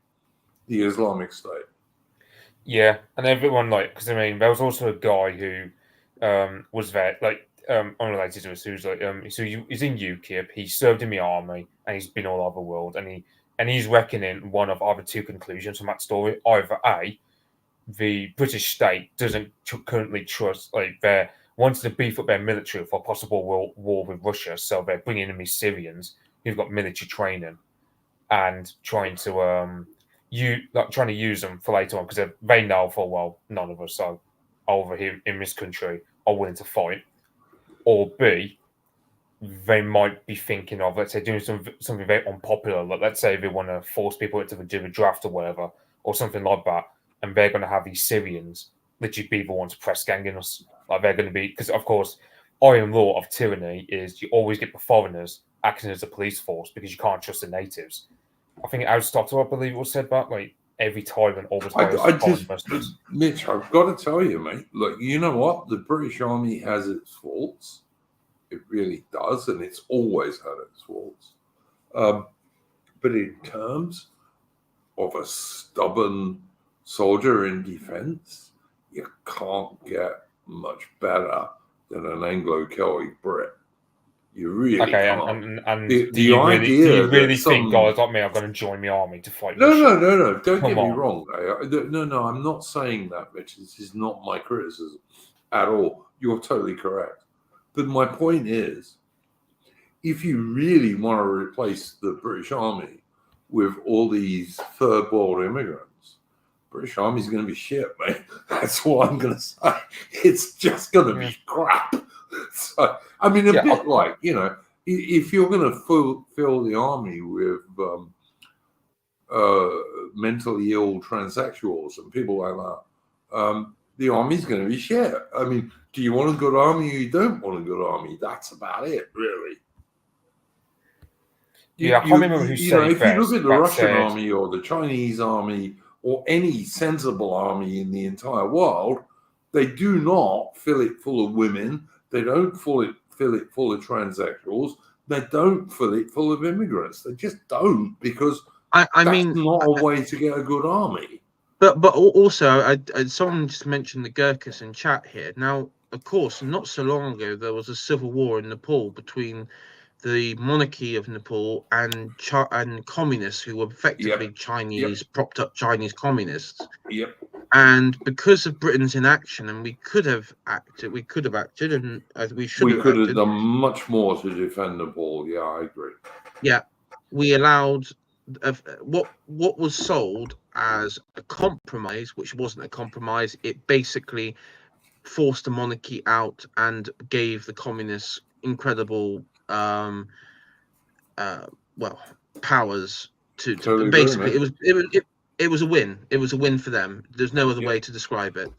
the Islamic State. Yeah, and everyone, like, because I mean, there was also a guy who was there, like, unrelated to us, who's like, so he's in UKIP. He served in the army, and he's been all over the world, and he's reckoning one of either two conclusions from that story: either A, the British state doesn't currently trust, like, they wants to beef up their military for a possible war with Russia, so they're bringing in these Syrians who've got military training and trying to trying to use them for later on, because they know for, well, none of us are over here in this country are willing to fight. Or B, they might be thinking of, let's say, doing something very unpopular, like, let's say they want to force people into do a draft or whatever, or something like that, and they're going to have these Syrians literally be the ones press ganging us. Like, they're going to be, because of course, iron law of tyranny is you always get the foreigners acting as a police force because you can't trust the natives. I think Aristotle, I believe, was said that, like, every tyrant always hires mercenaries. Mitch, I've got to tell you, mate, look, you know what? The British Army has its faults. It really does, and it's always had its faults. But in terms of a stubborn soldier in defense, you can't get much better than an Anglo-Celtic Brit. You really can't. And The do you idea really that think guys like me are going to join the army to fight No. Russia? Don't Come get me on. wrong. No, I'm not saying that, Mitch. This is not my criticism at all. You're totally correct. But my point is, if you really want to replace the British Army with all these third world immigrants, British Army's going to be shit, mate. That's what I'm going to say. It's just going to be crap. So, I mean, a bit like, if you're going to fill the army with mentally ill transsexuals and people like that, the army's going to be shit. I mean, do you want a good army or you don't want a good army? That's about it, really. I can't remember who said it if you look at the Russian said, army or the Chinese army or any sensible army in the entire world, they do not fill it full of women. They don't fill it full of transsexuals. They don't fill it full of immigrants. They just don't, because that's not a way to get a good army. But also, someone just mentioned the Gurkhas in chat here. Now, of course, not so long ago, there was a civil war in Nepal between the monarchy of Nepal and communists who were effectively Chinese, propped up Chinese communists. Yep. And because of Britain's inaction, and we could have acted, and we should have. We could have done much more to defend Nepal. Yeah, I agree. Yeah, we allowed what was sold as a compromise, which wasn't a compromise. It basically forced the monarchy out and gave the communists incredible powers to Totally basically agree, it was a win. It was a win for them. There's no other way to describe it.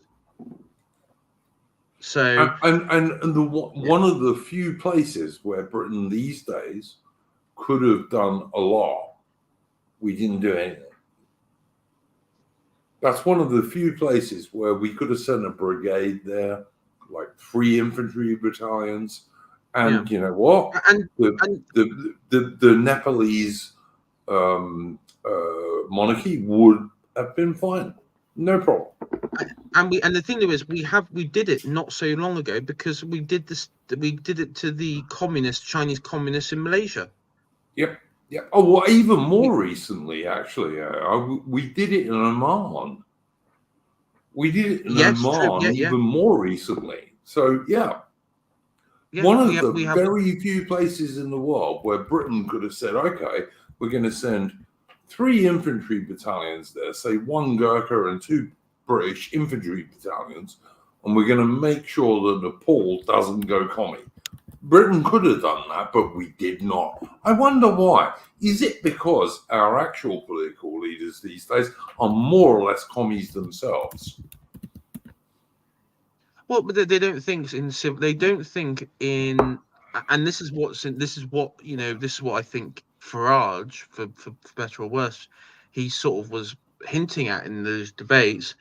So one of the few places where Britain these days could have done a lot, we didn't do anything. That's one of the few places where we could have sent a brigade there, like 3 infantry battalions, and you know what? The Nepalese monarchy would have been fine, no problem. And the thing is, we did it not so long ago, because we did it to the Chinese communists in Malaysia. Yep. Oh, well, even more recently, actually, we did it in Oman. We did it in Oman even more recently. So one of the very few places in the world where Britain could have said, okay, we're going to send 3 infantry battalions there, say 1 Gurkha and 2 British infantry battalions, and we're going to make sure that Nepal doesn't go commie. Britain could have done that, but we did not. I wonder why. Is it because our actual political leaders these days are more or less commies themselves? Well, but they don't think in civil. They don't think in, and this is what I think Farage, for better or worse, he sort of was hinting at in those debates,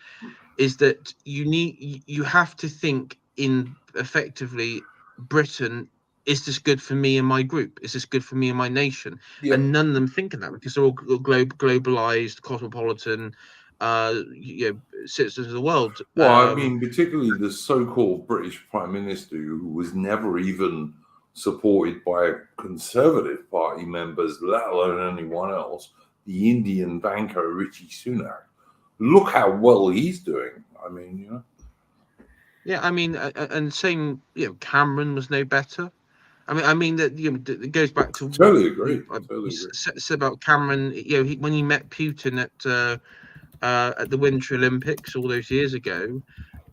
is that you have to think in effectively Britain. Is this good for me and my group? Is this good for me and my nation? Yep. And none of them think of that, because they're all globalized, cosmopolitan, citizens of the world. Well, I mean, particularly the so-called British Prime Minister, who was never even supported by Conservative Party members, let alone anyone else, the Indian banker Rishi Sunak. Look how well he's doing. I mean, Yeah, I mean, and same, Cameron was no better. I mean that it goes back to totally agree. Said about Cameron. When he met Putin at the Winter Olympics all those years ago,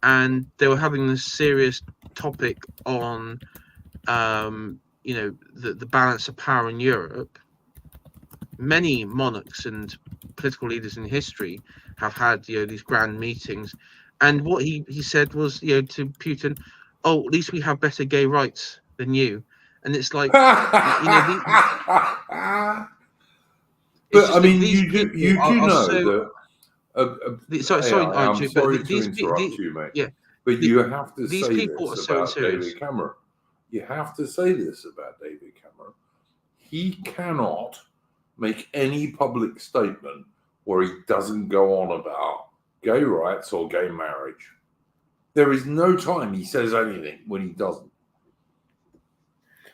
and they were having this serious topic on, the balance of power in Europe. Many monarchs and political leaders in history have had these grand meetings, and what he said was to Putin, "Oh, at least we have better gay rights than you." And it's like, but I mean, you do know that. Sorry, I'm sorry to interrupt you, mate. Yeah, but you have to say people this are so about serious. David Cameron. You have to say this about David Cameron. He cannot make any public statement where he doesn't go on about gay rights or gay marriage. There is no time he says anything when he doesn't.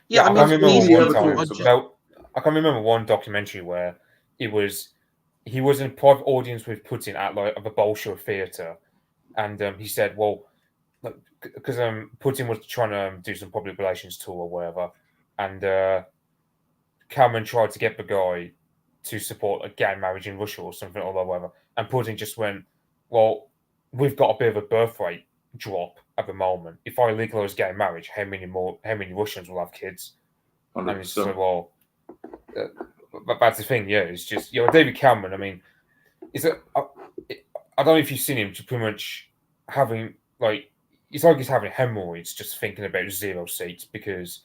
Yeah, I I mean, can remember easy one to time. talks about. I can remember one documentary where he was in a private audience with Putin at like the Bolshoi Theatre, and he said, "Well, because Putin was trying to do some public relations tour or whatever, and Cameron tried to get the guy to support a gay marriage in Russia or something or whatever, and Putin just went, well, we've got a bit of a birth rate drop at the moment. If I legalize gay marriage, how many Russians will have kids?" 100%. And it's just like, well, that's the thing, yeah. It's just, David Cameron. I mean, I don't know if you've seen him, just pretty much having like, it's like he's having hemorrhoids just thinking about 0 seats because,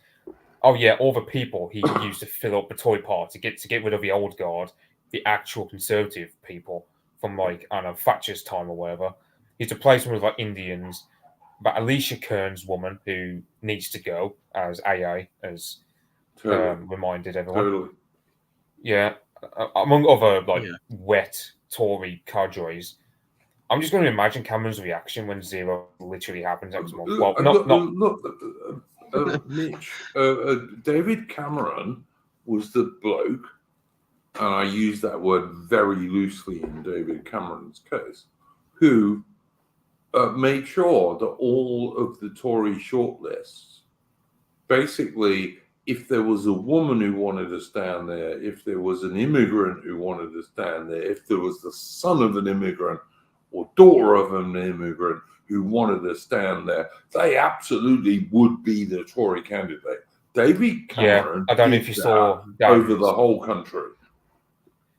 oh yeah, all the people he used to fill up the toy part to get rid of the old guard, the actual conservative people from like, I don't know, Thatcher's time or whatever. He's replaced them with like Indians, but Alicia Kearns woman who needs to go as AA as reminded everyone. Totally. Yeah, among other like Yeah. wet Tory cadres. I'm just going to imagine Cameron's reaction when 0 literally happens next month. Well, Mitch. David Cameron was the bloke, and I use that word very loosely in David Cameron's case, who made sure that all of the Tory shortlists, basically, if there was a woman who wanted to stand there, if there was an immigrant who wanted to stand there, if there was the son of an immigrant or daughter of an immigrant who wanted to stand there, they absolutely would be the Tory candidate. David Cameron I don't know if you saw over the whole country.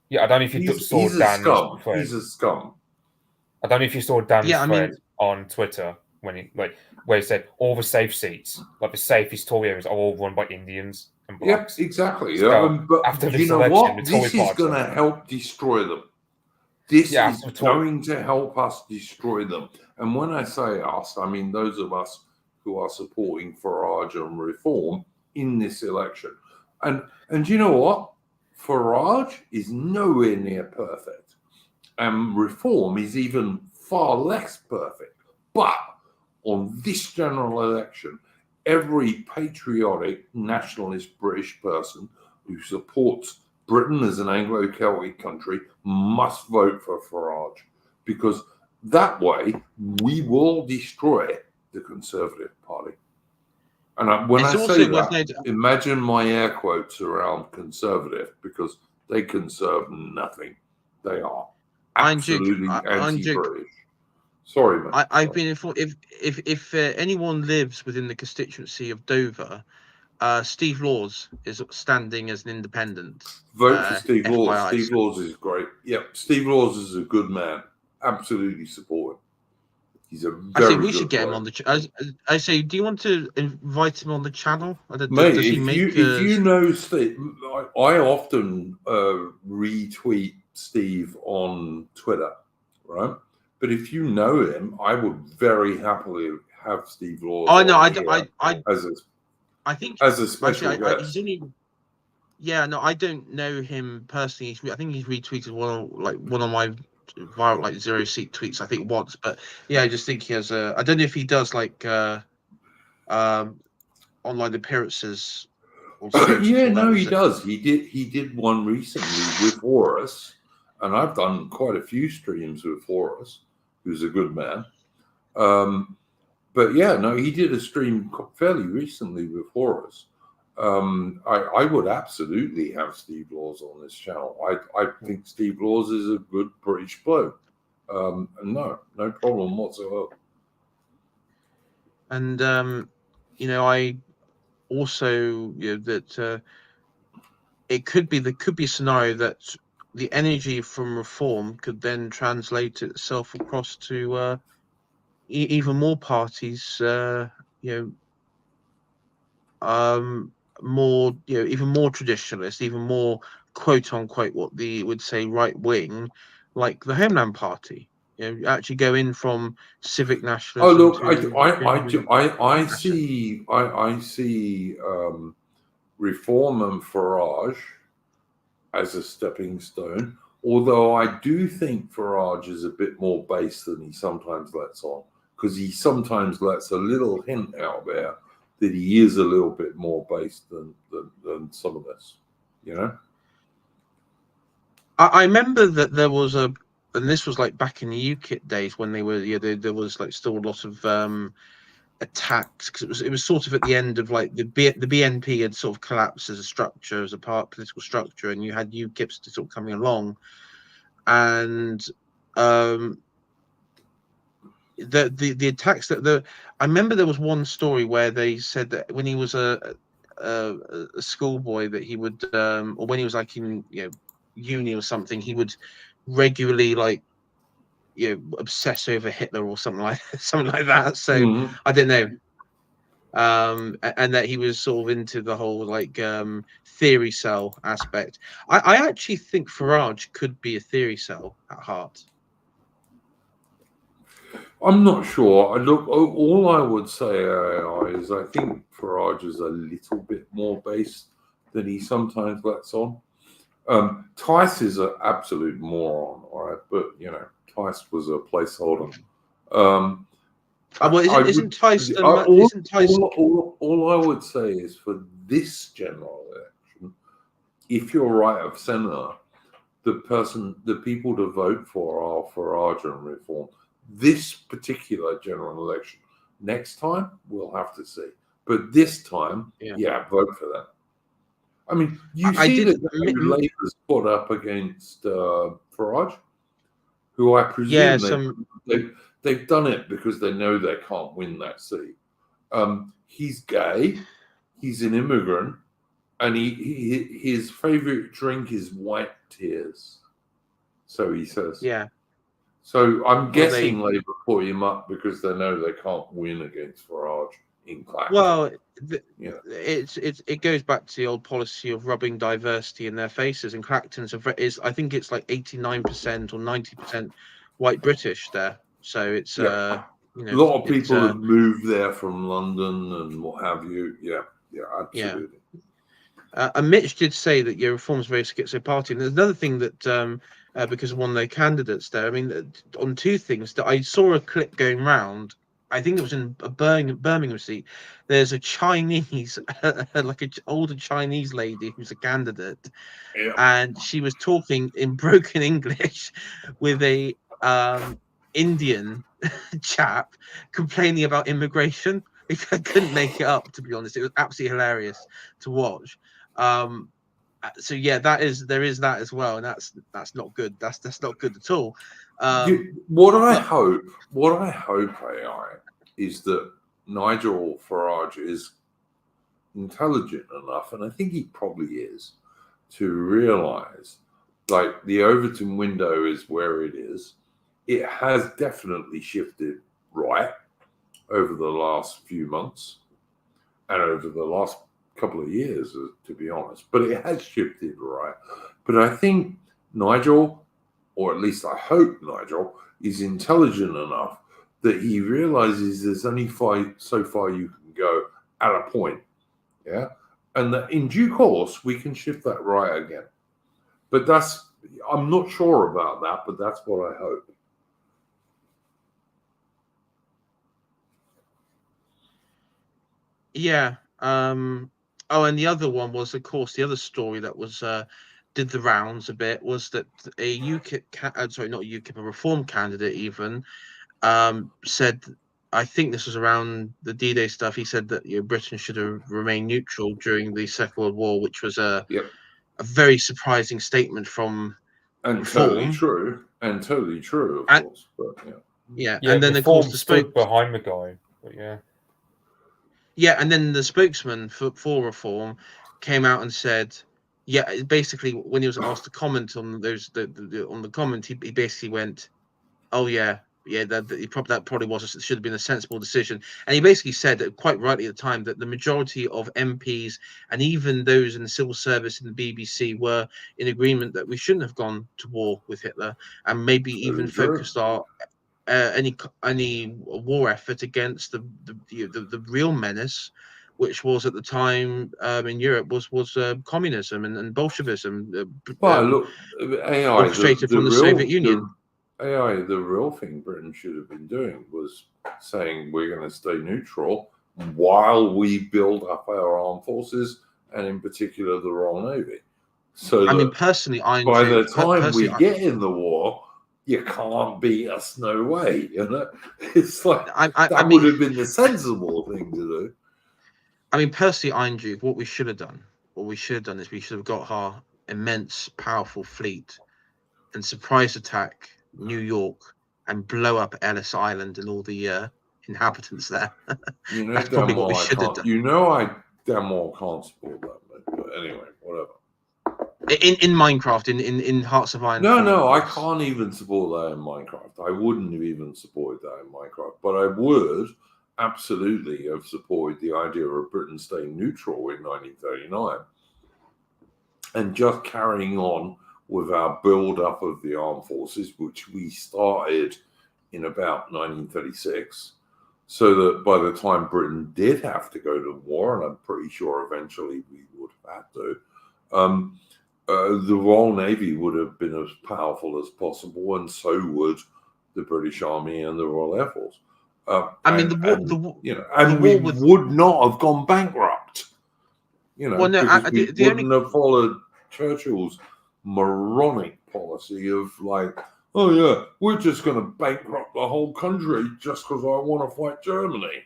Yeah, I don't know if you saw Dan's thread. He's a scum. I don't know if you saw Dan's thread on Twitter when he where he said all the safe seats, like the safest Tory areas, are all run by Indians and blacks. Yeah, exactly. So, but after this you know election, what? This is going to help destroy them. This is going to help us destroy them. And when I say us, I mean those of us who are supporting Farage and reform in this election. And you know what? Farage is nowhere near perfect. And reform is even far less perfect. But on this general election, every patriotic nationalist British person who supports Britain as an Anglo-Celtic country must vote for Farage, because that way we will destroy the Conservative Party. And when I say that, imagine my air quotes around Conservative, because they conserve nothing. They are absolutely anti-British. Sorry, man. I've been informed if anyone lives within the constituency of Dover, Steve Laws is standing as an independent. Vote for Steve Laws. FYI. Steve Laws is great. Yep, Steve Laws is a good man. Absolutely support him. He's a very I say we good should get guy. him on the. I say, do you want to invite him on the channel? Mate, if you know Steve, I often retweet Steve on Twitter, right? But if you know him, I would very happily have Steve Laws. I know. I think as a special guest. he's only. Yeah, no, I don't know him personally. I think he's retweeted one of my viral 0 seat tweets. I think once, but yeah, I just think he has a. I don't know if he does online appearances. Yeah, no, he does. He did one recently with Horus, and I've done quite a few streams with Horus, who's a good man. But yeah, no, he did a stream fairly recently with Horus. I would absolutely have Steve Laws on this channel. I think Steve Laws is a good British bloke. No problem whatsoever. And I also that there could be a scenario that the energy from reform could then translate itself across to even more parties. More even more traditionalist, even more quote unquote what they would say right wing, like the Homeland Party. Actually go in from civic nationalism. Oh look, I see reform and Farage as a stepping stone. Although I do think Farage is a bit more base than he sometimes lets on. because he sometimes lets a little hint out there that he is a little bit more based than some of this, you know. I remember that there was and this was like back in the UKIP days when they were, there was like still a lot of attacks, because it was sort of at the end of like the BNP had sort of collapsed as a structure, as a political structure, and you had UKIP sort of coming along, and the attacks that I remember there was one story where they said that when he was a schoolboy that he would or when he was like in uni or something, he would regularly like obsess over Hitler or something like that. So I don't know. And that he was sort of into the whole like theory cell aspect. I actually think Farage could be a theory cell at heart. I'm not sure. All I would say is I think Farage is a little bit more based than he sometimes lets on. Tice is an absolute moron, all right, but Tice was a placeholder. Well, isn't Tice? All I would say is for this general election, if you're right of centre, the people to vote for are Farage and Reform. This particular general election. Next time, we'll have to see. But this time, vote for them. I mean, you see that Labour's put up against Farage, who I presume they've done it because they know they can't win that seat. He's gay, he's an immigrant, and his favourite drink is white tears. So he says. Yeah. So I'm guessing Labour put him up because they know they can't win against Farage in Clacton. Well, it goes back to the old policy of rubbing diversity in their faces, and Clacton's I think it's like 89% or 90% white British there. So it's a lot of people have moved there from London and what have you. Yeah, absolutely. And Mitch did say that Reform's a very schizo party. And there's another thing that because of one of their candidates there, I mean, on two things that I saw a clip going round. I think it was in a Birmingham seat. There's a Chinese, like an older Chinese lady who's a candidate, and she was talking in broken English with a Indian chap complaining about immigration. I couldn't make it up, to be honest. It was absolutely hilarious to watch. So yeah, there is that as well, and that's not good. That's not good at all. What I hope, AI, is that Nigel Farage is intelligent enough, and I think he probably is, to realise like the Overton window is where it is. It has definitely shifted right over the last few months and over the last couple of years, to be honest, but it has shifted right. But I think Nigel, or at least I hope Nigel, is intelligent enough that he realizes there's only so far you can go at a point, and that in due course we can shift that right again. But I'm not sure about that, but that's what I hope. Yeah. Oh, and the other one was, of course, the other story that was did the rounds a bit was that a UKIP, a Reform candidate even said, I think this was around the D-Day stuff. He said that Britain should have remained neutral during the Second World War, which was a very surprising statement from Reform. Totally true, of course. But and then of course the stood behind the guy, but and then the spokesman for Reform came out and said, basically when he was asked to comment on those on the comment, he basically went, "Oh that probably should have been a sensible decision." And he basically said that, quite rightly at the time, that the majority of MPs and even those in the civil service in the BBC were in agreement that we shouldn't have gone to war with Hitler, and maybe even focused our any war effort against the real menace, which was at the time in Europe was communism and Bolshevism, look, AI, orchestrated from the Soviet Union. AI, the real thing Britain should have been doing was saying we're going to stay neutral while we build up our armed forces, and in particular the Royal Navy. So I mean, that personally, by the time we get in the war, you can't beat us, no way. You know, it's like that would have been the sensible thing to do. I mean, personally, Andrew, what we should have done is we should have got our immense, powerful fleet and surprise attack New York and blow up Ellis Island and all the inhabitants there. You know, That's probably what we should have done. You know, I damn well can't support that, but anyway, whatever. In Minecraft, in Hearts of Iron. No, I can't even support that in Minecraft. I wouldn't have even supported that in Minecraft, but I would absolutely have supported the idea of Britain staying neutral in 1939 and just carrying on with our build-up of the armed forces, which we started in about 1936, so that by the time Britain did have to go to war, and I'm pretty sure eventually we would have had to, the Royal Navy would have been as powerful as possible, and so would the British Army and the Royal Air Force. We would not have gone bankrupt, because we wouldn't have followed Churchill's moronic policy of like, oh yeah, we're just going to bankrupt the whole country just because I want to fight Germany.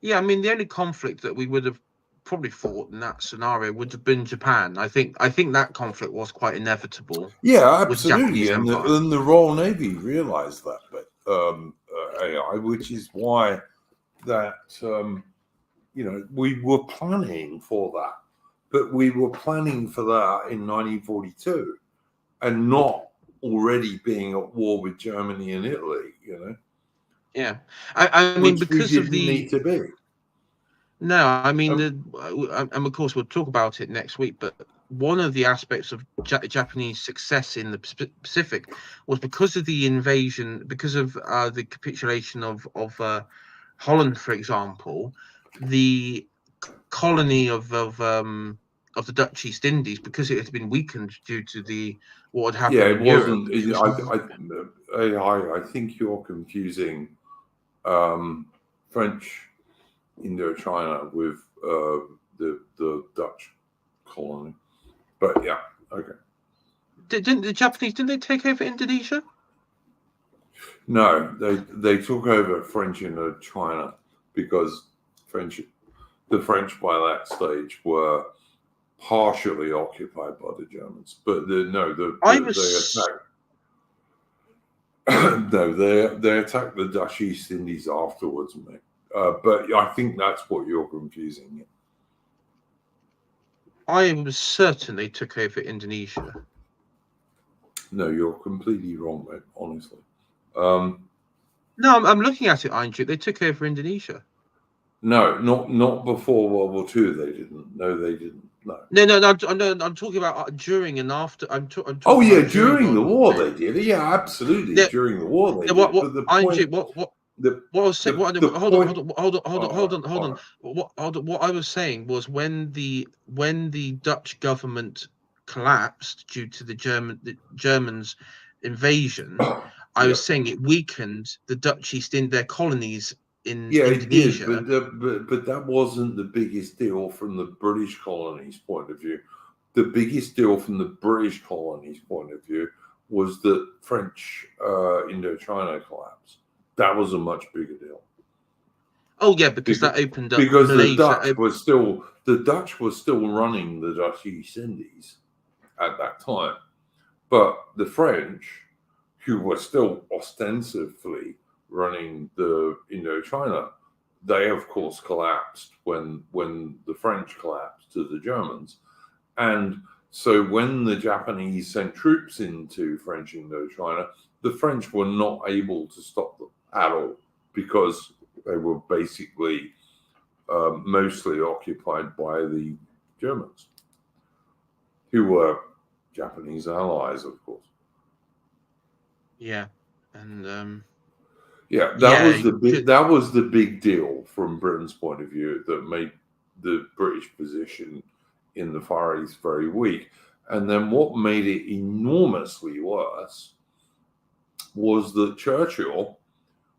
Yeah, I mean, the only conflict that we would have probably fought in that scenario would have been Japan. I think that conflict was quite inevitable. Yeah, absolutely, and the Royal Navy realised that, but AI, which is why that we were planning for that, but we were planning for that in 1942, and not already being at war with Germany and Italy. Yeah, I mean, because of the need to be. No, I mean, and of course we'll talk about it next week. But one of the aspects of Japanese success in the Pacific was because of the invasion, because of the capitulation of Holland, for example, the colony of the Dutch East Indies, because it had been weakened due to what had happened. Yeah, it in wasn't. Europe. I think you're confusing French Indochina with the Dutch colony, but yeah, okay. Didn't the Japanese? Didn't they take over Indonesia? No, they took over French Indochina because the French by that stage were partially occupied by the Germans, but they attacked. No, they attacked the Dutch East Indies afterwards, mate. But I think that's what you're confusing. I was certain they took over Indonesia. No, you're completely wrong, mate. Honestly. No, I'm looking at it, Andrew. They took over Indonesia. No, not before World War II. They didn't. No, they didn't. No. I'm talking about during and after. I'm talking during the war they did. Yeah, absolutely. During the war they did. Hold on. What I was saying was when the Dutch government collapsed due to the Germans' invasion, I was saying it weakened the Dutch East Indies, their colonies in Indonesia. It did, but that wasn't the biggest deal from the British colonies' point of view. The biggest deal from the British colonies' point of view was that French Indochina collapsed. That was a much bigger deal. Oh yeah, because that opened up because the Dutch were still running the Dutch East Indies at that time, but the French, who were still ostensibly running the Indochina, they of course collapsed when the French collapsed to the Germans, and so when the Japanese sent troops into French Indochina, the French were not able to stop them at all because they were basically mostly occupied by the Germans, who were Japanese allies, of course. Yeah, and that was the big deal from Britain's point of view that made the British position in the Far East very weak. And then what made it enormously worse was that Churchill,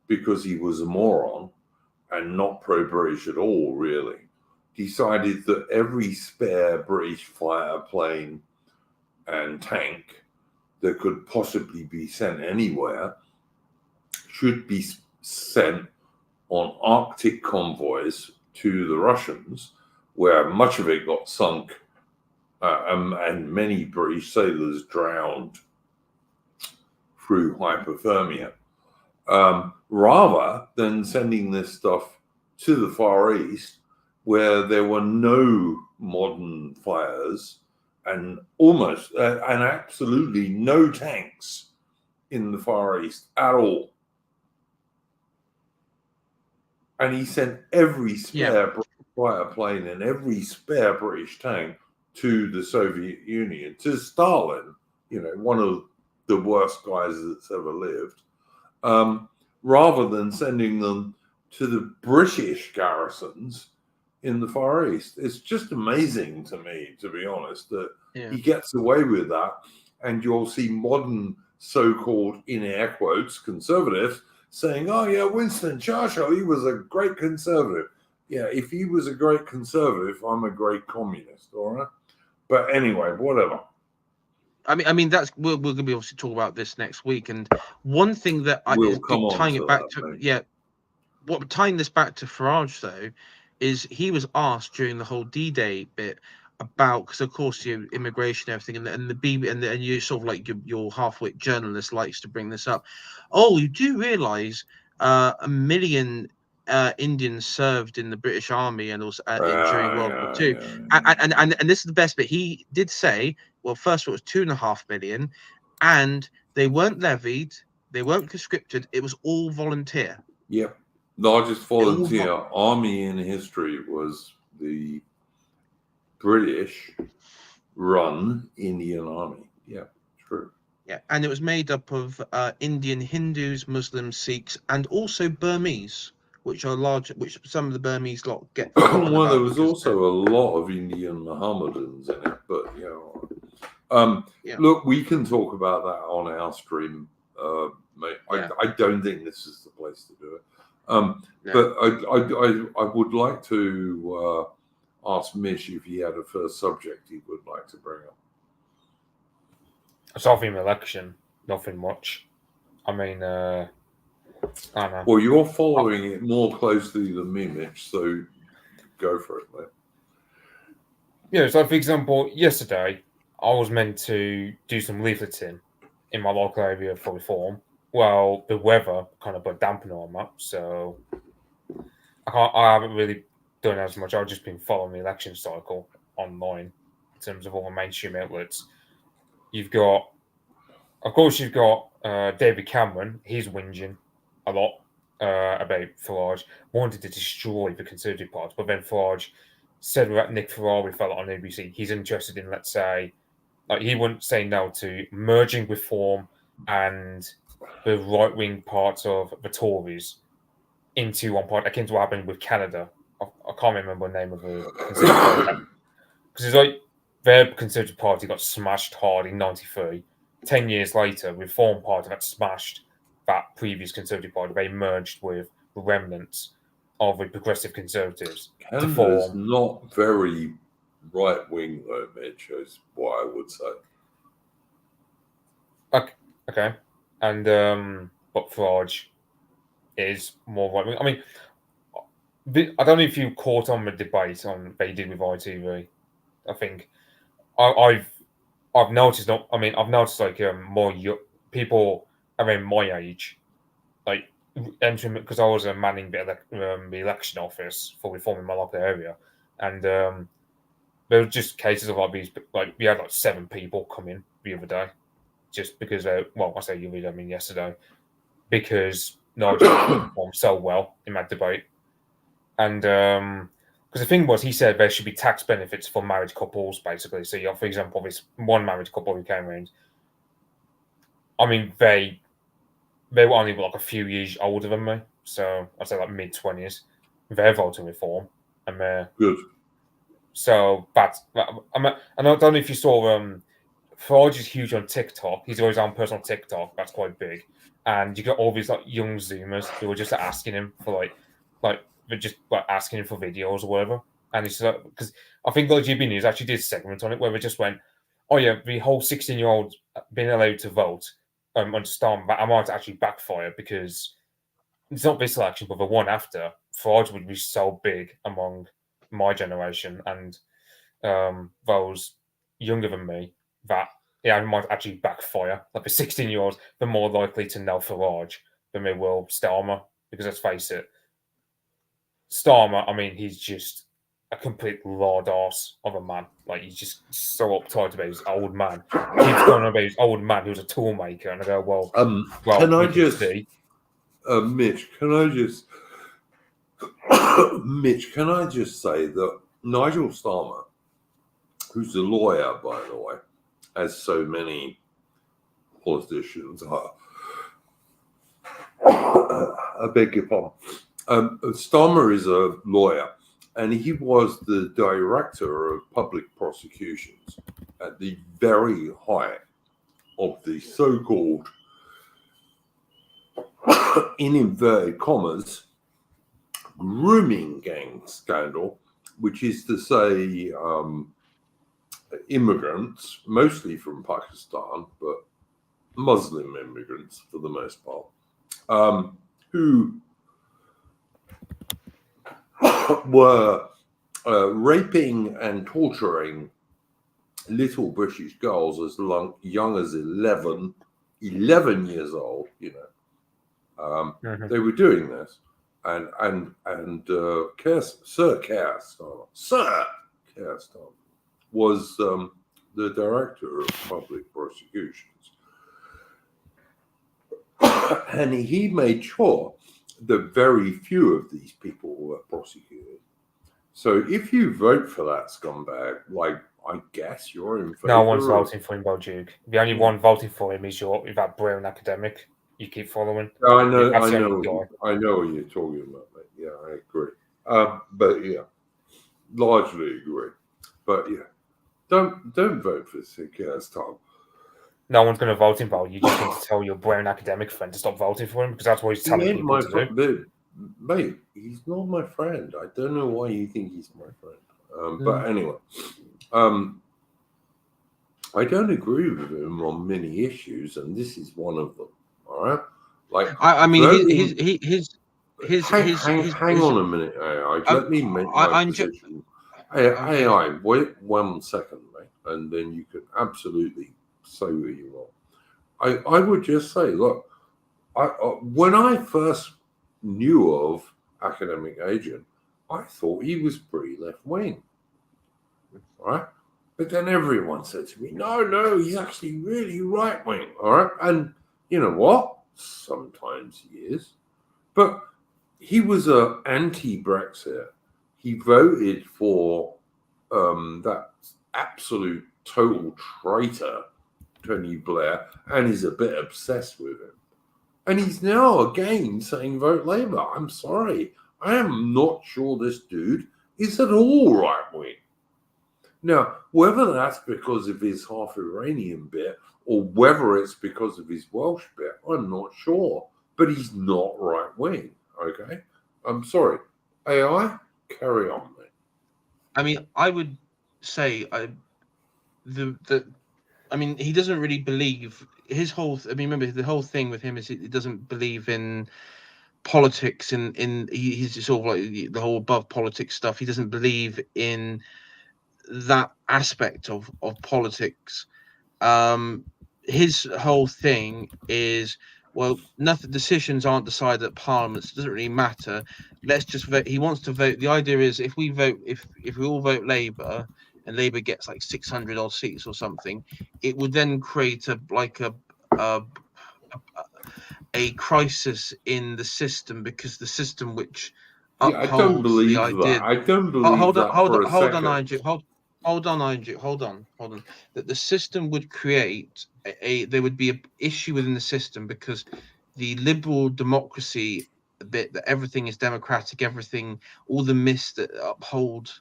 because he was a moron and not pro-British at all, really, decided that every spare British fighter plane and tank that could possibly be sent anywhere should be sent on Arctic convoys to the Russians, where much of it got sunk and many British sailors drowned through hypothermia, rather than sending this stuff to the Far East, where there were no modern fighters and absolutely no tanks in the Far East at all. And he sent every spare fighter plane and every spare British tank to the Soviet Union, to Stalin, one of the worst guys that's ever lived, rather than sending them to the British garrisons in the Far East. It's just amazing to me, to be honest, that he gets away with that. And you'll see modern so-called, in air quotes, conservatives saying, oh yeah, Winston Churchill, he was a great conservative. Yeah, if he was a great conservative, I'm a great communist, all right? But anyway, whatever. I mean that's we're going to be obviously talk about this next week. And one thing that tying this back to Farage though, is he was asked during the whole D-Day bit about, because of course immigration and everything, and the BB and you sort of like your half-wit journalist likes to bring this up. Oh, you do realize 1 million Indians served in the British Army and also during World War II. And this is the best bit. He did say, well, first of all, it was 2.5 million, and they weren't levied, they weren't conscripted, it was all volunteer. Yep. Largest volunteer army in history was the British run Indian Army. Yeah, true. Yeah, and it was made up of Indian Hindus, Muslims, Sikhs, and also Burmese, which some of the Burmese lot get. Well, there was also a lot of Indian Mohammedans in it, but look, we can talk about that on our stream, mate. I don't think this is the place to do it. No. But I would like to ask Mish if he had a first subject he would like to bring up. Solving election, nothing much. I mean, I don't know. Well, you're following it more closely than me, Mitch, so go for it, mate. Yeah, so for example, yesterday I was meant to do some leafleting in my local area for reform. Well, the weather kind of put a dampener on that, so I haven't really done as much. I've just been following the election cycle online in terms of all the mainstream outlets. You've got David Cameron. He's whinging a lot about Farage, wanted to destroy the Conservative Party, but then Farage said that Nick Ferrari fella on ABC, he's interested in, let's say, like he wouldn't say no to merging Reform and the right-wing parts of the Tories into one part, akin to what happened with Canada. I can't remember the name of the Conservative Party. Because it's like their Conservative Party got smashed hard in 93. 10 years later, Reform Party got smashed that previous Conservative Party. They merged with the remnants of the Progressive Conservatives. Canada's not very right-wing, though, Mitch, is what I would say. Okay. And but Farage is more right-wing. I mean, I don't know if you caught on the debate on they did with ITV. I think I've noticed. I've noticed like more people around my age, like entering, because I was manning the election office for Reform in my local area, and there were just cases of like these. Like we had like 7 people come in the other day, just because. I say the other day, I mean yesterday, because Nigel performed so well in that debate, and because the thing was, he said there should be tax benefits for married couples, basically. So, for example, this one married couple who came around, I mean, they were only like a few years older than me, so I'd say like mid-20s. They're voting Reform, and they're good. So, and I don't know if you saw Farage is huge on TikTok. He's always on personal TikTok. That's quite big. And you got all these like young Zoomers who are just asking him for they're just like asking him for videos or whatever. And it's like, because I think like GB News actually did a segment on it where they just went, "Oh yeah, the whole 16-year-old being allowed to vote on Storm, that might actually backfire because it's not this election, but the one after, Farage would be so big among my generation and those younger than me that it might actually backfire. Like the 16-year-olds, they're more likely to know Farage than they will Starmer, because let's face it, Starmer, I mean, he's just a complete lord arse of a man. Like, he's just so uptight about his old man. He keeps going on about his old man who's a toolmaker, and I go, well, can I just, Mitch, Mitch, can I just say that Nigel Starmer, who's a lawyer, by the way, as so many politicians are, I beg your pardon. Starmer is a lawyer, and he was the director of public prosecutions at the very height of the so-called, in inverted commas, grooming gang scandal, which is to say immigrants, mostly from Pakistan, but Muslim immigrants for the most part, who were raping and torturing little British girls as young as 11 years old, you know. They were doing this. And Sir Keir Starmer was the director of public prosecutions. And he made sure that very few of these people were prosecuted. So if you vote for that scumbag, like, I guess you're in favor. No one's voting for him, Duke. The only one voting for him is that brown academic you keep following. I know what you're talking about, mate. Yeah, I agree. But yeah, largely agree. But yeah, don't vote for Sir Keir Starmer. No one's going to vote him, Paul. You just need to tell your brown academic friend to stop voting for him, because that's what he's telling people to do. Mate, he's not my friend. I don't know why you think he's my friend. But anyway, I don't agree with him on many issues, and this is one of them. All right, like I mean, hang on a minute, AI. Let me make my position. AI, wait 1 second, mate, and then you can absolutely say what you want. I would just say, look, when I first knew of Academic Agent, I thought he was pretty left wing, right? But then everyone said to me, no, he's actually really right wing, all right? And you know what? Sometimes he is. But he was an anti-Brexit. He voted for that absolute total traitor, Tony Blair, and is a bit obsessed with him. And he's now again saying vote Labour. I'm sorry. I am not sure this dude is at all right wing. Now, whether that's because of his half Iranian bit or whether it's because of his Welsh bit, I'm not sure. But he's not right wing. Okay? I'm sorry. AI, carry on, mate. I mean, I would say he doesn't really believe his whole. I mean, remember the whole thing with him is he doesn't believe in politics. He's sort of like the whole above politics stuff. He doesn't believe in that aspect of politics. His whole thing is, well, nothing. Decisions aren't decided at Parliament. So it doesn't really matter. Let's just vote. He wants to vote. The idea is, if we vote, if we all vote Labour, and Labour gets like 600 odd seats or something, it would then create a crisis in the system, because the system which upholds I don't believe the idea. that. I don't believe hold that. Hold on, Andrew. Hold on. That the system would create there would be an issue within the system, because the liberal democracy bit, that everything is democratic, everything, all the myths that uphold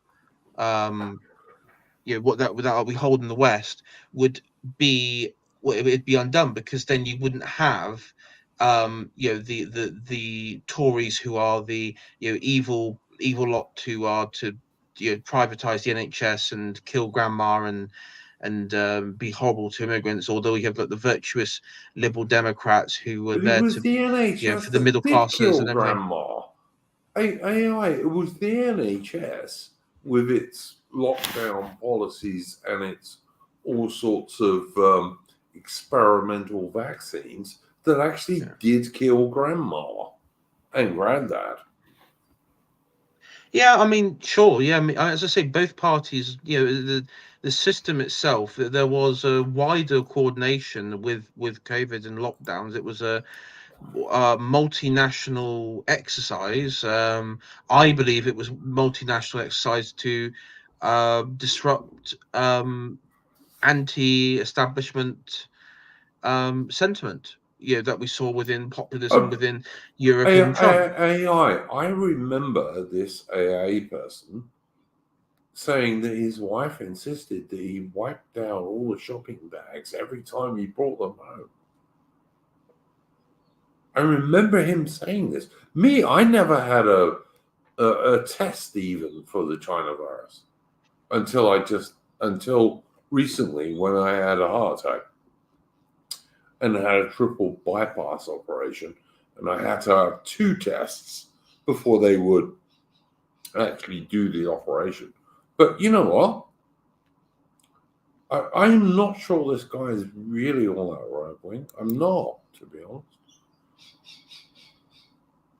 what that we hold in the West would be, it'd be undone, because then you wouldn't have the Tories, who are the evil lot, who are to privatize the NHS and kill grandma and be horrible to immigrants, although you have got the virtuous Liberal Democrats who were But it there was to the NHS for the that middle did classes kill and everything. grandma. It was the NHS with its lockdown policies and its all sorts of experimental vaccines that actually did kill grandma and granddad. Yeah, I mean, sure. Yeah, I mean, as I say, both parties, the system itself, there was a wider coordination with COVID and lockdowns. It was a multinational exercise. I believe it was multinational exercise to disrupt anti-establishment sentiment, that we saw within populism within Europe and Trump. I remember this AA person saying that his wife insisted that he wiped down all the shopping bags every time he brought them home. I remember him saying this. Me, I never had a test even for the China virus until recently, when I had a heart attack and I had a triple bypass operation, and I had to have 2 tests before they would actually do the operation. But you know what? I'm not sure this guy is really all that right wing. I'm not, to be honest.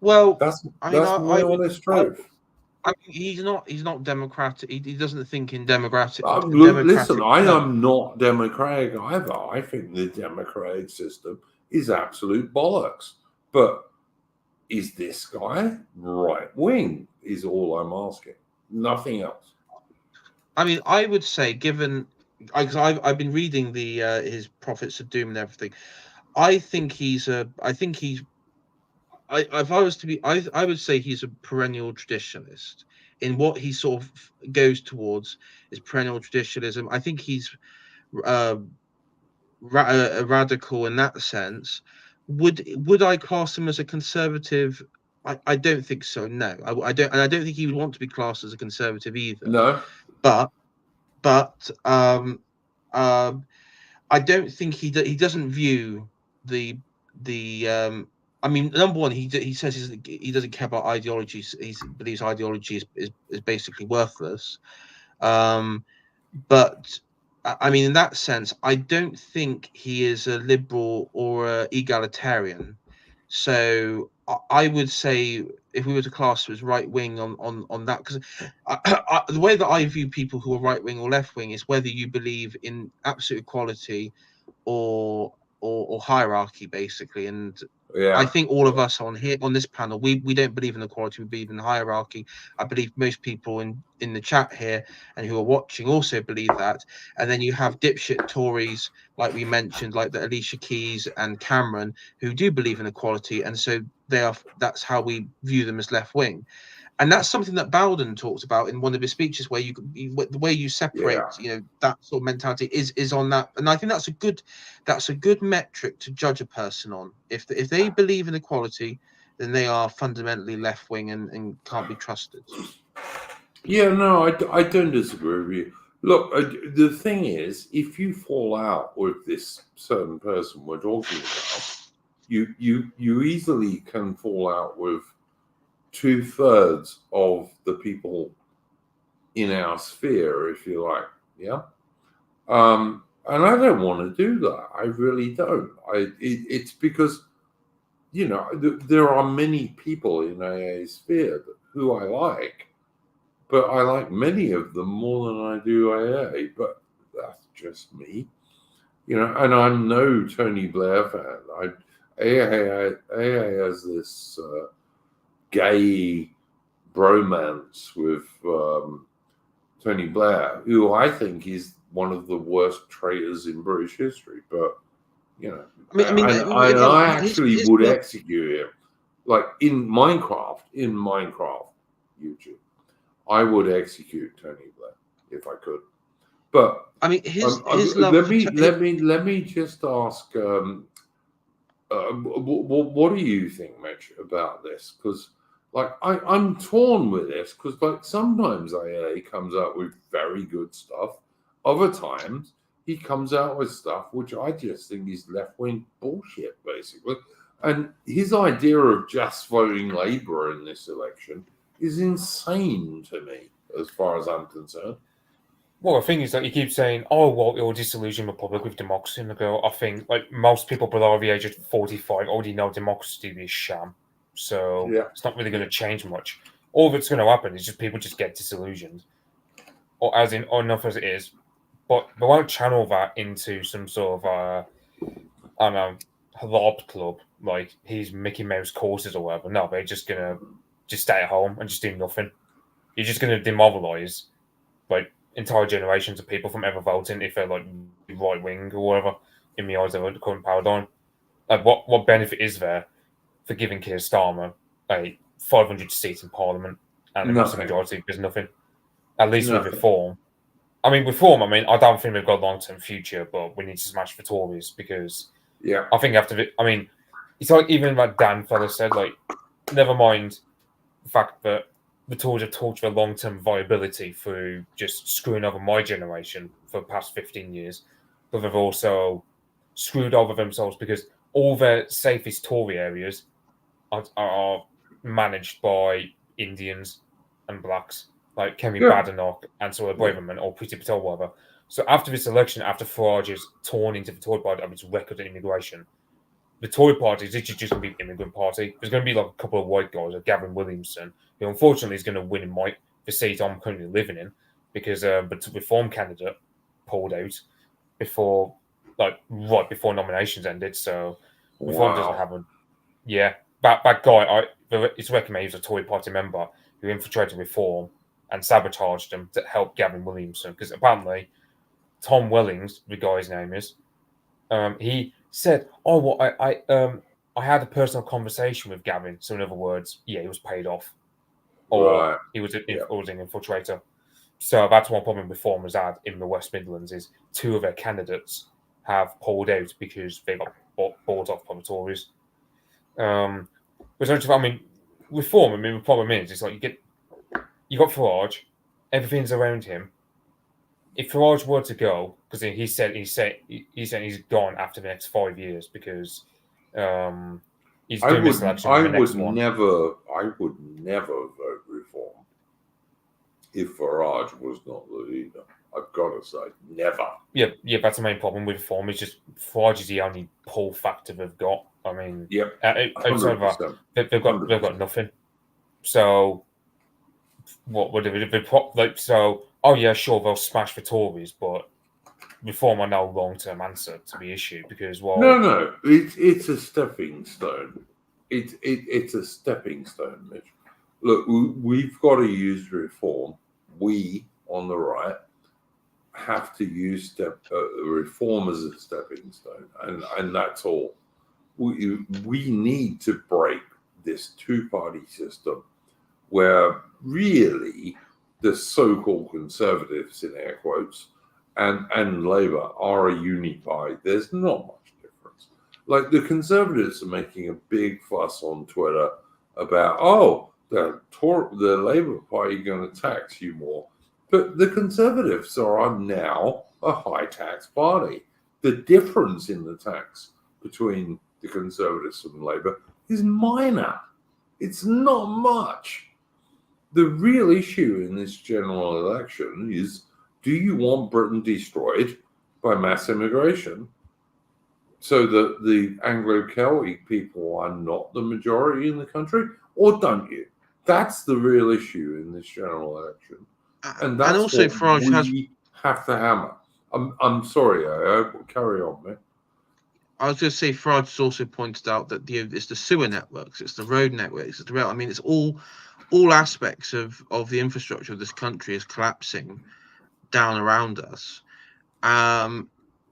Well, that's my honest truth. I mean, he's not democratic. He doesn't think in democratic. Listen, I am not democratic either. I think the democratic system is absolute bollocks. But is this guy right wing? Is all I'm asking. Nothing else. I mean, I would say, given, because I've been reading his Prophets of Doom and everything, I would say he's a perennial traditionalist in what he sort of goes towards is perennial traditionalism. I think he's a radical in that sense. Would I class him as a conservative? I don't think so. No, I don't, and I don't think he would want to be classed as a conservative either. No, but I don't think he doesn't view the I mean, number one, he says he doesn't care about ideologies. He believes ideology is basically worthless. But I mean, in that sense, I don't think he is a liberal or a egalitarian. So I would say, if we were to class him as right wing on that, because the way that I view people who are right wing or left wing is whether you believe in absolute equality or hierarchy, basically. And I think all of us on this panel, we don't believe in equality, we believe in hierarchy. I believe most people in the chat here and who are watching also believe that. And then you have dipshit Tories, like we mentioned, like the Alicia Keys and Cameron, who do believe in equality, and so that's how we view them as left wing. And that's something that Bowden talked about in one of his speeches, where the way you separate, that sort of mentality is on that. And I think that's a good metric to judge a person on. If they believe in equality, then they are fundamentally left wing and can't be trusted. Yeah, no, I don't disagree with you. Look, the thing is, if you fall out with this certain person we're talking about, you easily can fall out with 2/3 of the people in our sphere, if you like. Yeah. And I don't want to do that. I really don't. It's because, there are many people in AA sphere who I like, but I like many of them more than I do AA. But that's just me, and I'm no Tony Blair fan. AA has this gay bromance with Tony Blair, who I think is one of the worst traitors in British history. But I actually would execute him, like in Minecraft, YouTube. I would execute Tony Blair if I could. But I mean, his let love. me just ask. What do you think, Mitch, about this? Because like I'm torn with this because like sometimes AA comes out with very good stuff. Other times he comes out with stuff which I just think is left-wing bullshit, basically. And his idea of just voting Labour in this election is insane to me, as far as I'm concerned. Well, the thing is that you keep saying, "Oh, well, it'll disillusion the public with democracy." And I go, I think like most people below the age of 45 already know democracy to be a sham, so Yeah. it's not really going to change much. All that's going to happen is just people just get disillusioned, or as in, or enough as it is, but they won't channel that into some sort of I don't know, LARP club like his Mickey Mouse courses or whatever. No, they're just gonna just stay at home and just do nothing. You're just going to demobilize like entire generations of people from ever voting if they're like right wing or whatever in the eyes of the current paradigm. Like what benefit is there for giving Keir Starmer a 500 seats in Parliament and a massive majority? There's nothing. At least with reform. I mean, reform. I mean, I don't think we've got a long-term future, but we need to smash the Tories because I think after I mean, it's like even like Dan fella said, like, never mind the fact that the Tories have tortured their long-term viability through just screwing over my generation for the past 15 years, but they've also screwed over themselves because all their safest Tory areas are managed by Indians and blacks, like Kemi Badenoch and Sir Braverman or Priti Patel, whatever. So after this election, after Farage is torn into the Tory party of its record in immigration, the Tory party is literally just going to be an immigrant party. There's going to be like a couple of white guys, like Gavin Williamson, who unfortunately is going to win in the seat I'm currently living in because the Reform candidate pulled out before, like right before nominations ended. So Reform doesn't have a that guy. It's recommended he was a Tory party member who infiltrated Reform and sabotaged them to help Gavin Williamson because apparently Tom Wellings, the guy's name is, he said, "Oh, well, I had a personal conversation with Gavin." So, in other words, he was paid off, or he was an infiltrator. So that's one problem Reformers had in the West Midlands is two of their candidates have pulled out because they got bought off by the Tories. Which I mean, Reform. I mean, the problem is, it's like you got Farage, everything's around him. If Farage were to go, because he said he's gone after the next 5 years because he's doing this election. I would never vote Reform if Farage was not the leader. I've got to say, never. Yeah, that's the main problem with Reform. It's just Farage is the only pull factor they've got. I mean, outside of that, they've got nothing. So what would they like? So oh yeah, sure, they'll smash the Tories, but Reform are no long-term answer to the issue because no, it's a stepping stone. It's a stepping stone, Mitch. Look, we've got to use Reform. We on the right have to use Reform as a stepping stone, and that's all. We need to break this two-party system where really the so-called conservatives, in air quotes, and Labour are a unified. There's not much difference. Like the conservatives are making a big fuss on Twitter about, the Labour Party going to tax you more. But the conservatives are now a high tax party. The difference in the tax between the conservatives and Labour is minor. It's not much. The real issue in this general election is, do you want Britain destroyed by mass immigration so that the Anglo-Celtic people are not the majority in the country, or don't you? That's the real issue in this general election. And that's also what we have to hammer. I'm sorry, carry on, mate. I was going to say, Farage has also pointed out that it's the sewer networks, it's the road networks, it's the rail. I mean, it's all aspects of the infrastructure of this country is collapsing down around us, and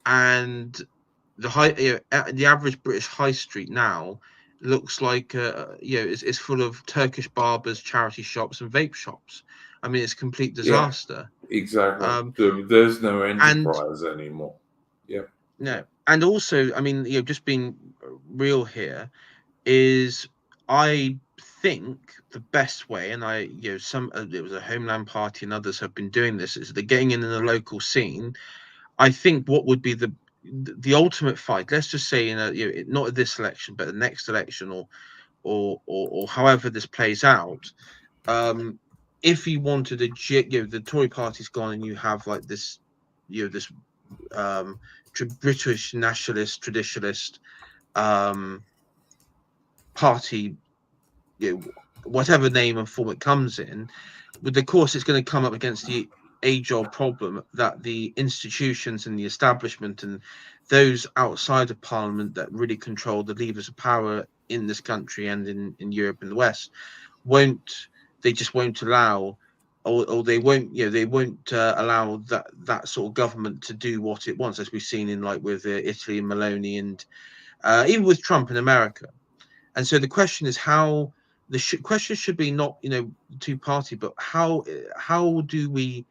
the average British high street now looks like it's full of Turkish barbers, charity shops, and vape shops. I mean, it's a complete disaster. Exactly. There's no enterprise anymore. Yeah. No. And also, I mean, just being real here is, I think the best way, and it was a Homeland Party and others have been doing this, is they're getting in the local scene. I think what would be the ultimate fight, let's just say not this election, but the next election, or however this plays out, if you wanted the Tory party's gone and you have like this, this British nationalist, traditionalist party, whatever name and form it comes in, but of course it's going to come up against the age-old problem that the institutions and the establishment and those outside of Parliament that really control the levers of power in this country and in Europe and the West just won't allow, or they won't allow that sort of government to do what it wants, as we've seen in like with Italy and Maloney, and even with Trump in America. And so the question is how question should be not two-party, but how do we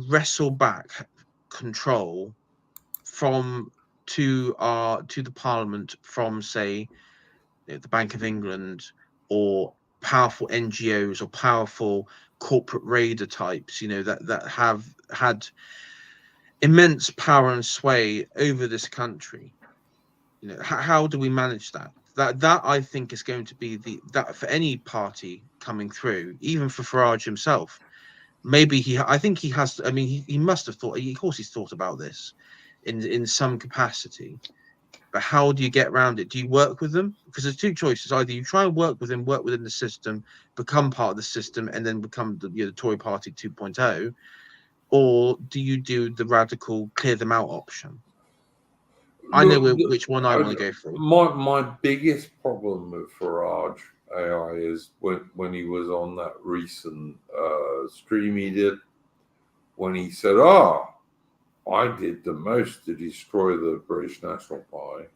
wrestle back control to the Parliament from, say, the Bank of England, or powerful NGOs, or powerful corporate raider types, that have had immense power and sway over this country. How do we manage that? That I think is going to be that for any party coming through, even for Farage himself. Maybe I think he has. I mean, he must have thought. Of course, he's thought about this in some capacity. But how do you get around it? Do you work with them? Because there's two choices: either you try and work with them, work within the system, become part of the system, and then become the Tory Party 2.0, or do you do the radical clear them out option? I know which one I want to go for. My biggest problem with Farage AI is when he was on that recent stream he did, when he said, I did the most to destroy the British National Party.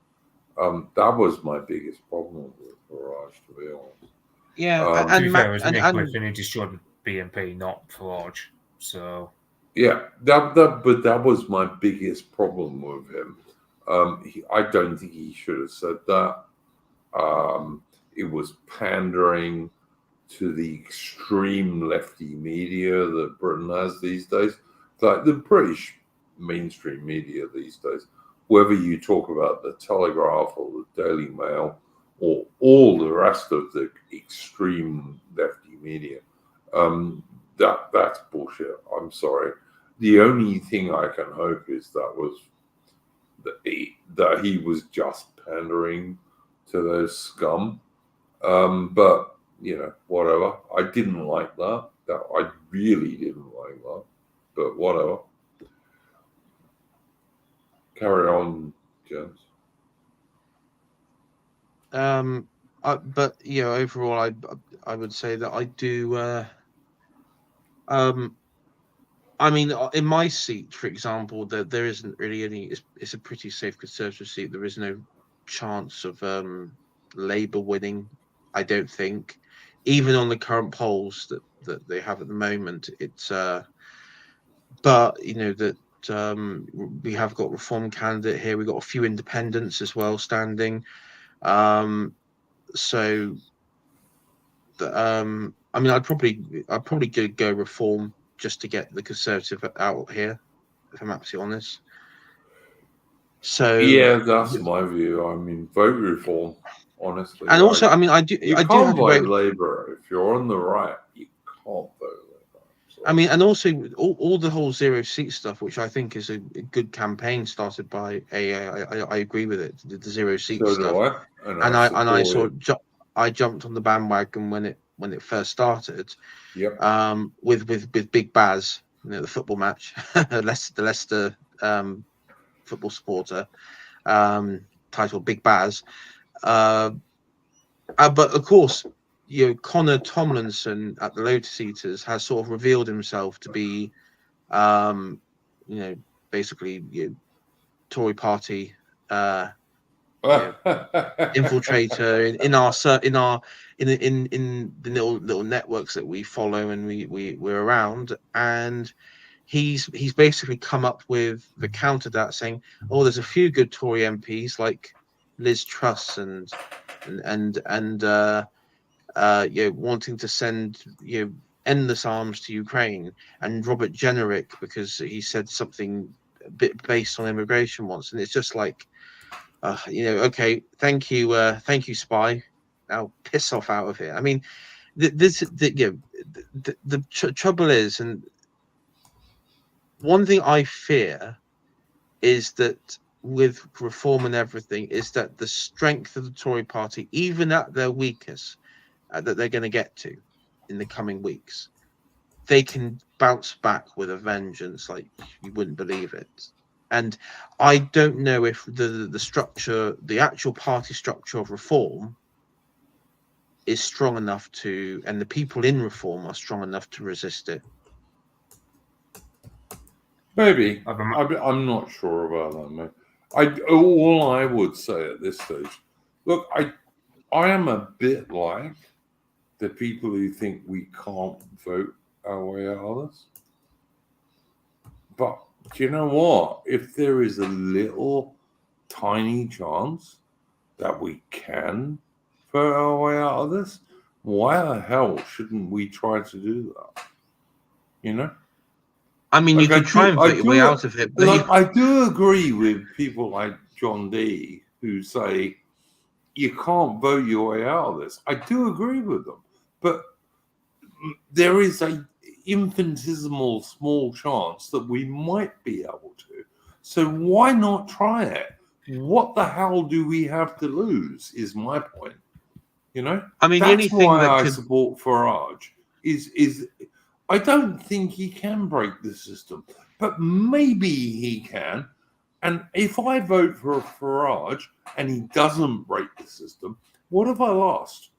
That was my biggest problem with Farage, to be honest. Yeah, to be fair, it was Nick Griffin who destroyed BNP, not Farage. So yeah, but that was my biggest problem with him. I don't think he should have said that. It was pandering to the extreme lefty media that Britain has these days. Like the British mainstream media these days, whether you talk about the Telegraph or the Daily Mail or all the rest of the extreme lefty media, that's bullshit. I'm sorry. The only thing I can hope is that he was just pandering to those scum. But whatever. I didn't like that. I really didn't like that. But whatever. Carry on, James. But overall, I would say that I do. I mean, in my seat, for example, there isn't really any. It's a pretty safe Conservative seat. There is no chance of Labour winning. I don't think, even on the current polls that they have at the moment. It's but that we have got Reform candidate here. We've got a few independents as well standing. So I mean, I'd probably go Reform just to get the Conservative out here, if I'm absolutely honest. So yeah, that's my view. I mean, vote Reform, honestly. And also, I mean, you can't vote Labour if you're on the right. You can't vote Labour. I mean, and also all the whole zero seat stuff, which I think is a good campaign started by AA. I agree with it. The zero seat stuff. Do I. And I sort of I jumped on the bandwagon when it first started. Yep. With Big Baz, the football match, the Leicester football supporter, titled Big Baz. But of course, Connor Tomlinson at the Lotus Eaters has sort of revealed himself to be, basically Tory party infiltrator in the little networks that we follow and we're around, and he's basically come up with the counter to that, saying, oh, there's a few good Tory MPs like Liz Truss and wanting to send endless arms to Ukraine, and Robert Jenrick because he said something a bit based on immigration once, and it's just like, okay, thank you, spy. Now piss off out of here. I mean, the trouble is, and one thing I fear is that with reform and everything, is that the strength of the Tory party, even at their weakest, that they're going to get to in the coming weeks, they can bounce back with a vengeance like you wouldn't believe it. And I don't know if the structure, the actual party structure of reform is strong enough to, and the people in reform are strong enough to resist it. Maybe. I'm not sure about that, mate. All I would say at this stage, look, I am a bit like the people who think we can't vote our way out of this. But do you know what? If there is a little tiny chance that we can vote our way out of this, why the hell shouldn't we try to do that? You know? I mean, you could try and vote your way out of it. But I do agree with people like John Dee who say you can't vote your way out of this. I do agree with them. But there is a infinitesimal small chance that we might be able to. So why not try it? What the hell do we have to lose is my point. You know? I mean, that's the only thing why that I support Farage is I don't think he can break the system, but maybe he can. And if I vote for Farage and he doesn't break the system, what have I lost?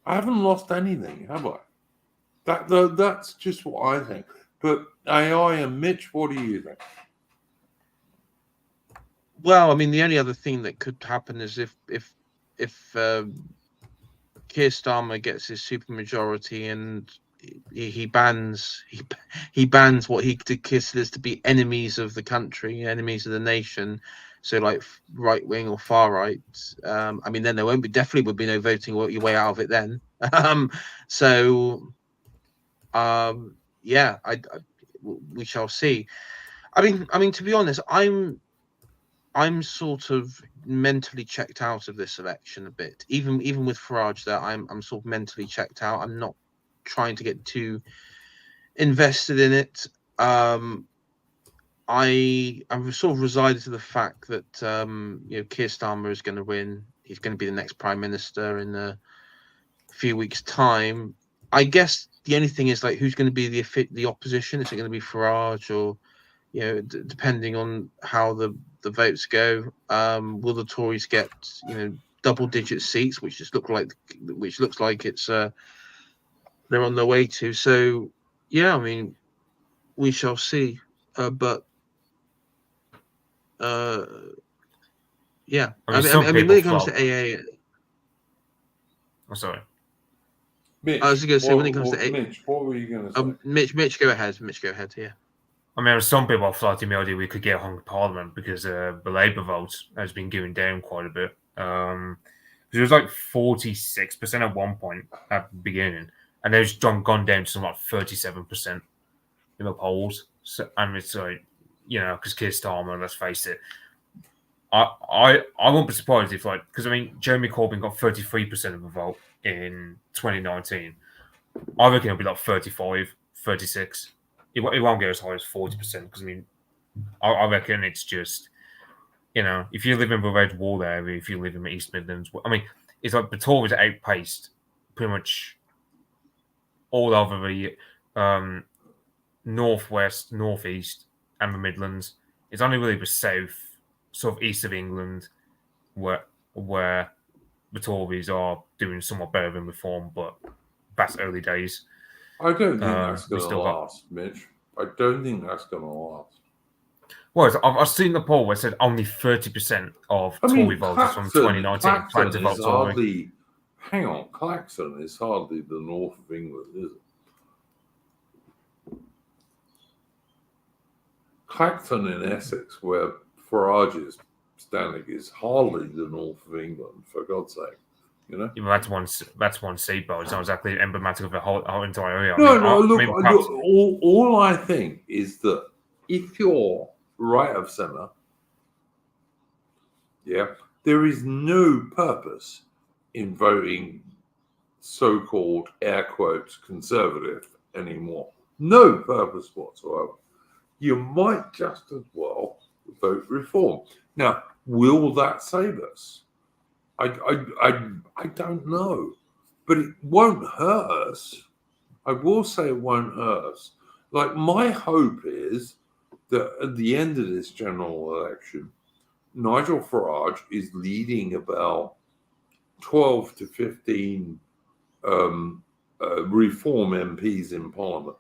I haven't lost anything, have I? That's just what I think. But AI and Mitch, what do you think? Well, I mean, the only other thing that could happen is if Keir Starmer gets his supermajority and he bans what he considers to be enemies of the country, enemies of the nation, so like right wing or far right. I mean, then there definitely would be no voting your way out of it then. Yeah, we shall see. I mean, to be honest, I'm sort of mentally checked out of this election a bit. Even with Farage, that I'm sort of mentally checked out. I'm not trying to get too invested in it. I've sort of resided to the fact that Keir Starmer is going to win. He's going to be the next prime minister in a few weeks' time. I guess the only thing is, like, who's going to be the opposition? Is it going to be Farage or, depending on how the votes go, will the Tories get double-digit seats, which looks like it's they're on their way to. So yeah, I mean, we shall see. But yeah, I mean, when it comes to AA, I'm sorry. Mitch, I was going to say when it comes to Mitch, what were you going to say? Mitch, go ahead. Mitch, go ahead. Yeah. I mean, some people are floating the idea we could get hung Parliament because the Labour vote has been going down quite a bit. It was like 46% at one point at the beginning, and it's gone down to something like 37% in the polls. So, and it's like, because Keir Starmer, let's face it, I won't be surprised if, like, because I mean, Jeremy Corbyn got 33% of the vote in 2019. I reckon it'll be like 35, 36. It won't go as high as 40% because, I mean, I reckon it's just, if you live in the Red Wall area, if you live in the East Midlands, I mean, it's like the Tories are outpaced pretty much all over the northwest, northeast, and the Midlands. It's only really the south, sort of east of England, where the Tories are doing somewhat better than Reform, but that's early days. I don't think that's going to last, Mitch. I don't think that's going to last. Well, I've seen the poll where it said only 30% of Tory voters from 2019 plan to vote Tory. Hang on, Claxon is hardly the north of England, is it? Clacton in Essex, where Farage is standing, is hardly the north of England, for God's sake. You know? Yeah, that's one seat, but it's not exactly emblematic of the whole entire area. Look, all I think is that if you're right of centre, there is no purpose in voting so-called air quotes conservative anymore. No purpose whatsoever. You might just as well vote reform. Now, will that save us? I don't know, but it won't hurt us. I will say it won't hurt us. Like, my hope is that at the end of this general election, Nigel Farage is leading about 12 to 15 reform MPs in Parliament.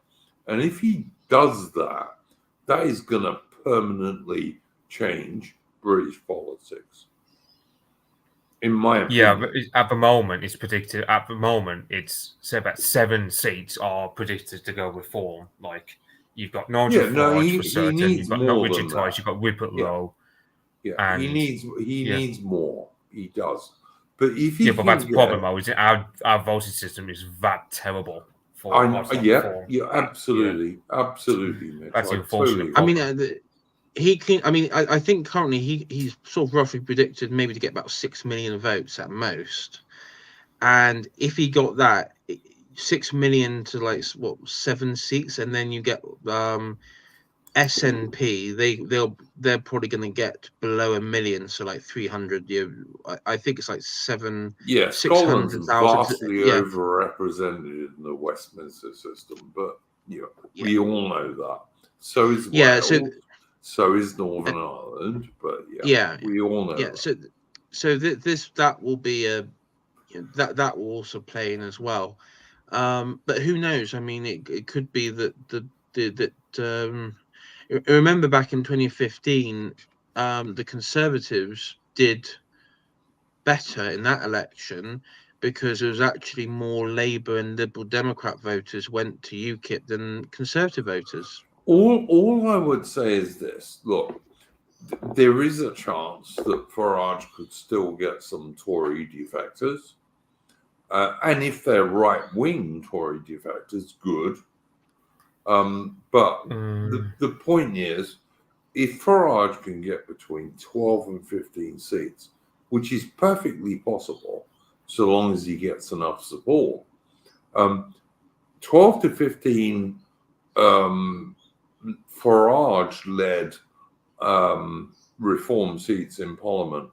And if he does that, that is going to permanently change British politics. In my opinion. Yeah, but at the moment, it's predicted. At the moment, it's say about 7 seats are predicted to go reform. Like, you've got Nigel Farage for certain. You've got not Richard Tice. You've got Rupert Lowe. Yeah, and he needs more. He does. But if he but that's the problem, though. Is our voting system is that terrible. Absolutely, Mitch. That's unfortunate. I mean, he can. I mean, I think currently he's sort of roughly predicted maybe to get about 6 million votes at most, and if he got that 6 million to like 7 seats, and then you get SNP, they're probably going to get below 1 million, so like 300. I think it's like 600,000. Scotland's vastly overrepresented in the Westminster system, but we all know that. So is Wales. So is Northern Ireland, but we all know. Yeah, so that will be that will also play in as well. But who knows? I mean, it could be that remember back in 2015, the Conservatives did better in that election because there was actually more Labour and Liberal Democrat voters went to UKIP than Conservative voters. All I would say is this: look, there is a chance that Farage could still get some Tory defectors, and if they're right-wing Tory defectors, good. But the point is, if Farage can get between 12 and 15 seats, which is perfectly possible, so long as he gets enough support, 12 to 15 Farage-led reform seats in Parliament,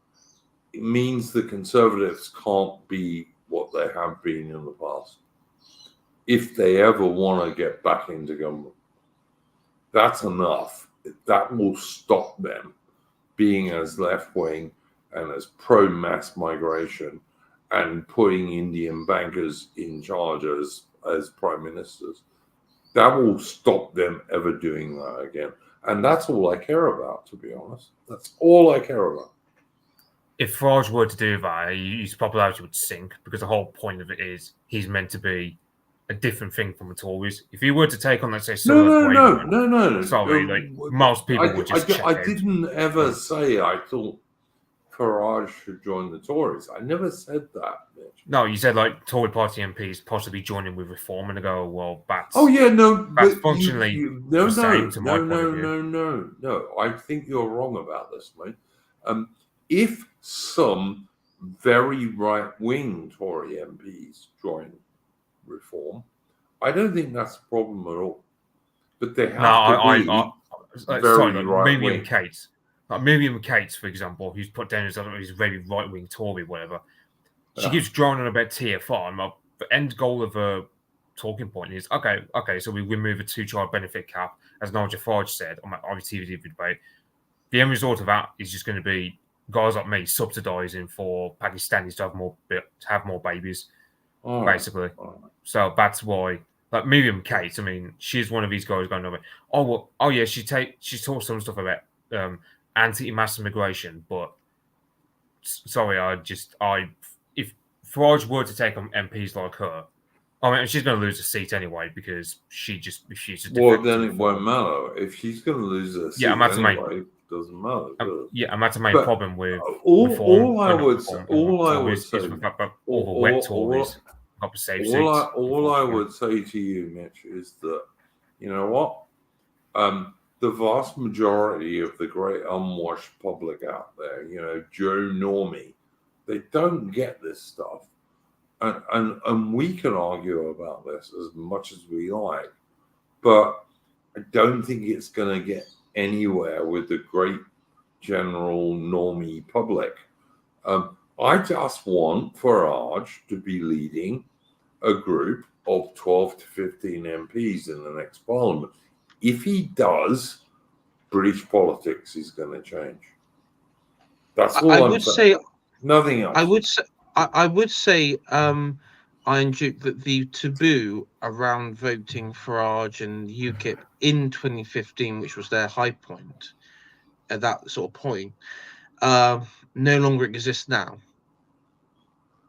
it means the Conservatives can't be what they have been in the past. If they ever want to get back into government, that's enough. That will stop them being as left-wing and as pro-mass migration and putting Indian bankers in charge as prime ministers. That will stop them ever doing that again. And that's all I care about, to be honest. That's all I care about. If Farage were to do that, his popularity would sink because the whole point of it is he's meant to be a different thing from the Tories. If he were to take on, let's say, no. Sorry, most people would just check I didn't ever say I thought Farage should join the Tories. I never said that, Mitch. No, you said like Tory party MPs possibly joining with reform, and they go, well, that's that's functionally the same to my point of view. No. I think you're wrong about this, mate. If some very right-wing Tory MPs join reform, I don't think that's a problem at all. But they have to be very right-wing. Miriam Cates, for example, who's put down as a very right-wing Tory, whatever. She keeps droning on about TFR. The end goal of her talking point is, okay, so we remove a 2-child benefit cap, as Nigel Farage said on my TV debate. The end result of that is just going to be guys like me subsidising for Pakistanis to have more babies, basically. So that's why, like Miriam Cates, I mean, she's one of these guys going over. She talks some stuff about anti-mass immigration, but sorry, if Farage were to take on MPs like her, I mean, she's going to lose a seat anyway because she's just well, then it won't matter if she's going to lose a seat anyway. It doesn't matter. And that's the main problem with all I would say to you, Mitch, is that you know what, the vast majority of the great unwashed public out there, Joe Normie, they don't get this stuff. And we can argue about this as much as we like, but I don't think it's going to get anywhere with the great general normie public. I just want Farage to be leading a group of 12 to 15 MPs in the next parliament. If he does, British politics is going to change. That's all I'm saying. Nothing else. I would say, Iron Duke, that the taboo around voting Farage and UKIP in 2015, which was their high point, at that sort of point, no longer exists now.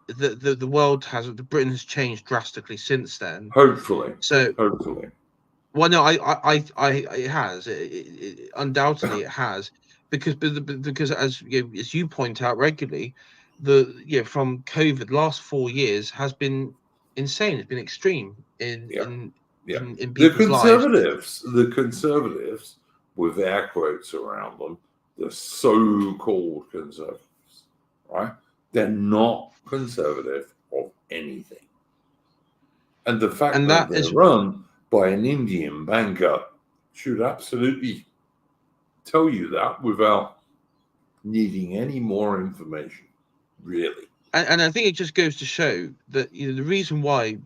The world Britain has changed drastically since then. Hopefully. Well, no, it has. Undoubtedly, it has, because as you point out regularly, from COVID, last 4 years has been insane. It's been extreme in people's lives. The conservatives, with air quotes around them, the so-called conservatives, right? They're not conservative of anything, and the fact that they're run by an Indian banker should absolutely tell you that without needing any more information, really. And I think it just goes to show that the reason why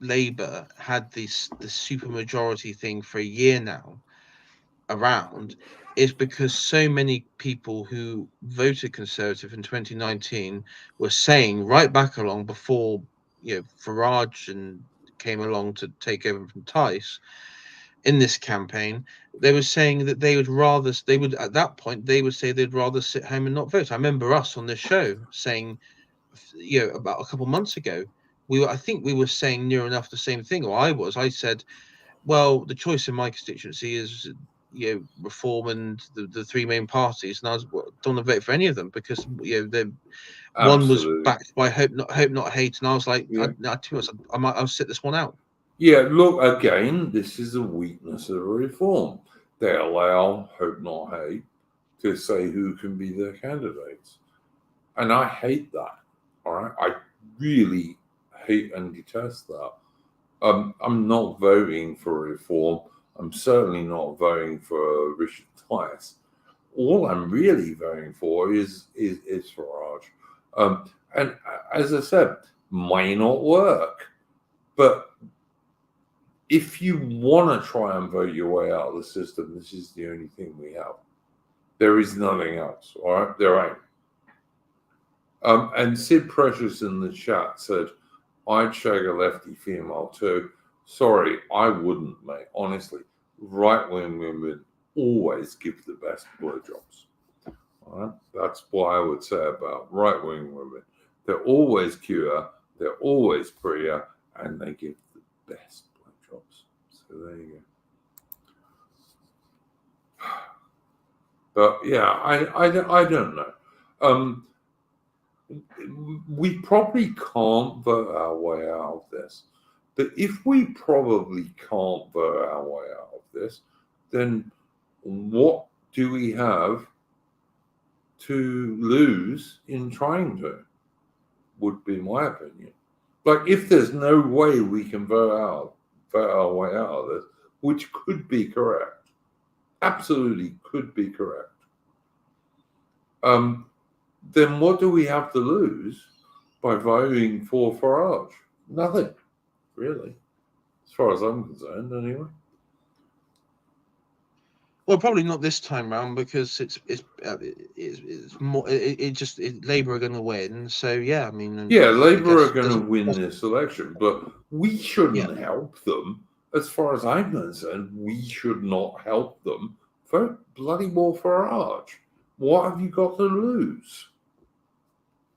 Labour had the supermajority thing for a year now around is because so many people who voted Conservative in 2019 were saying right back along before Farage and came along to take over from Tice in this campaign, they were saying that at that point they would say they'd rather sit home and not vote. I remember us on this show saying, about a couple of months ago, I think we were saying near enough the same thing, or I said, well, the choice in my constituency is Reform and the three main parties, and I don't want to vote for any of them because one was backed by Hope Not Hate, and I was like, I'll sit this one out. Yeah, look, again, this is a weakness of Reform. They allow Hope Not Hate to say who can be their candidates, and I hate that. All right, I really hate and detest that. I'm not voting for Reform. I'm certainly not voting for Richard Tice. All I'm really voting for is Farage. And as I said, may not work. But if you want to try and vote your way out of the system, this is the only thing we have. There is nothing else, all right? There ain't. And Sid Precious in the chat said, I'd shag a lefty female too. Sorry, I wouldn't, mate. Honestly, right-wing women always give the best blowjobs. All right? That's what I would say about right-wing women. They're always cuter, they're always prettier, and they give the best blowjobs. So there you go. But yeah, I don't know. We probably can't vote our way out of this. But if we probably can't vote our way out of this, then what do we have to lose in trying to? Would be my opinion. Like, if there's no way we can vote our way out of this, which could be correct, absolutely could be correct, then what do we have to lose by voting for Farage? Nothing, really, as far as I'm concerned, anyway. Well, probably not this time round because it's more. Labour are going to win. So yeah, I mean. Yeah, Labour are going to win this election, but we shouldn't help them. As far as I'm concerned, we should not help them vote bloody more Farage. What have you got to lose?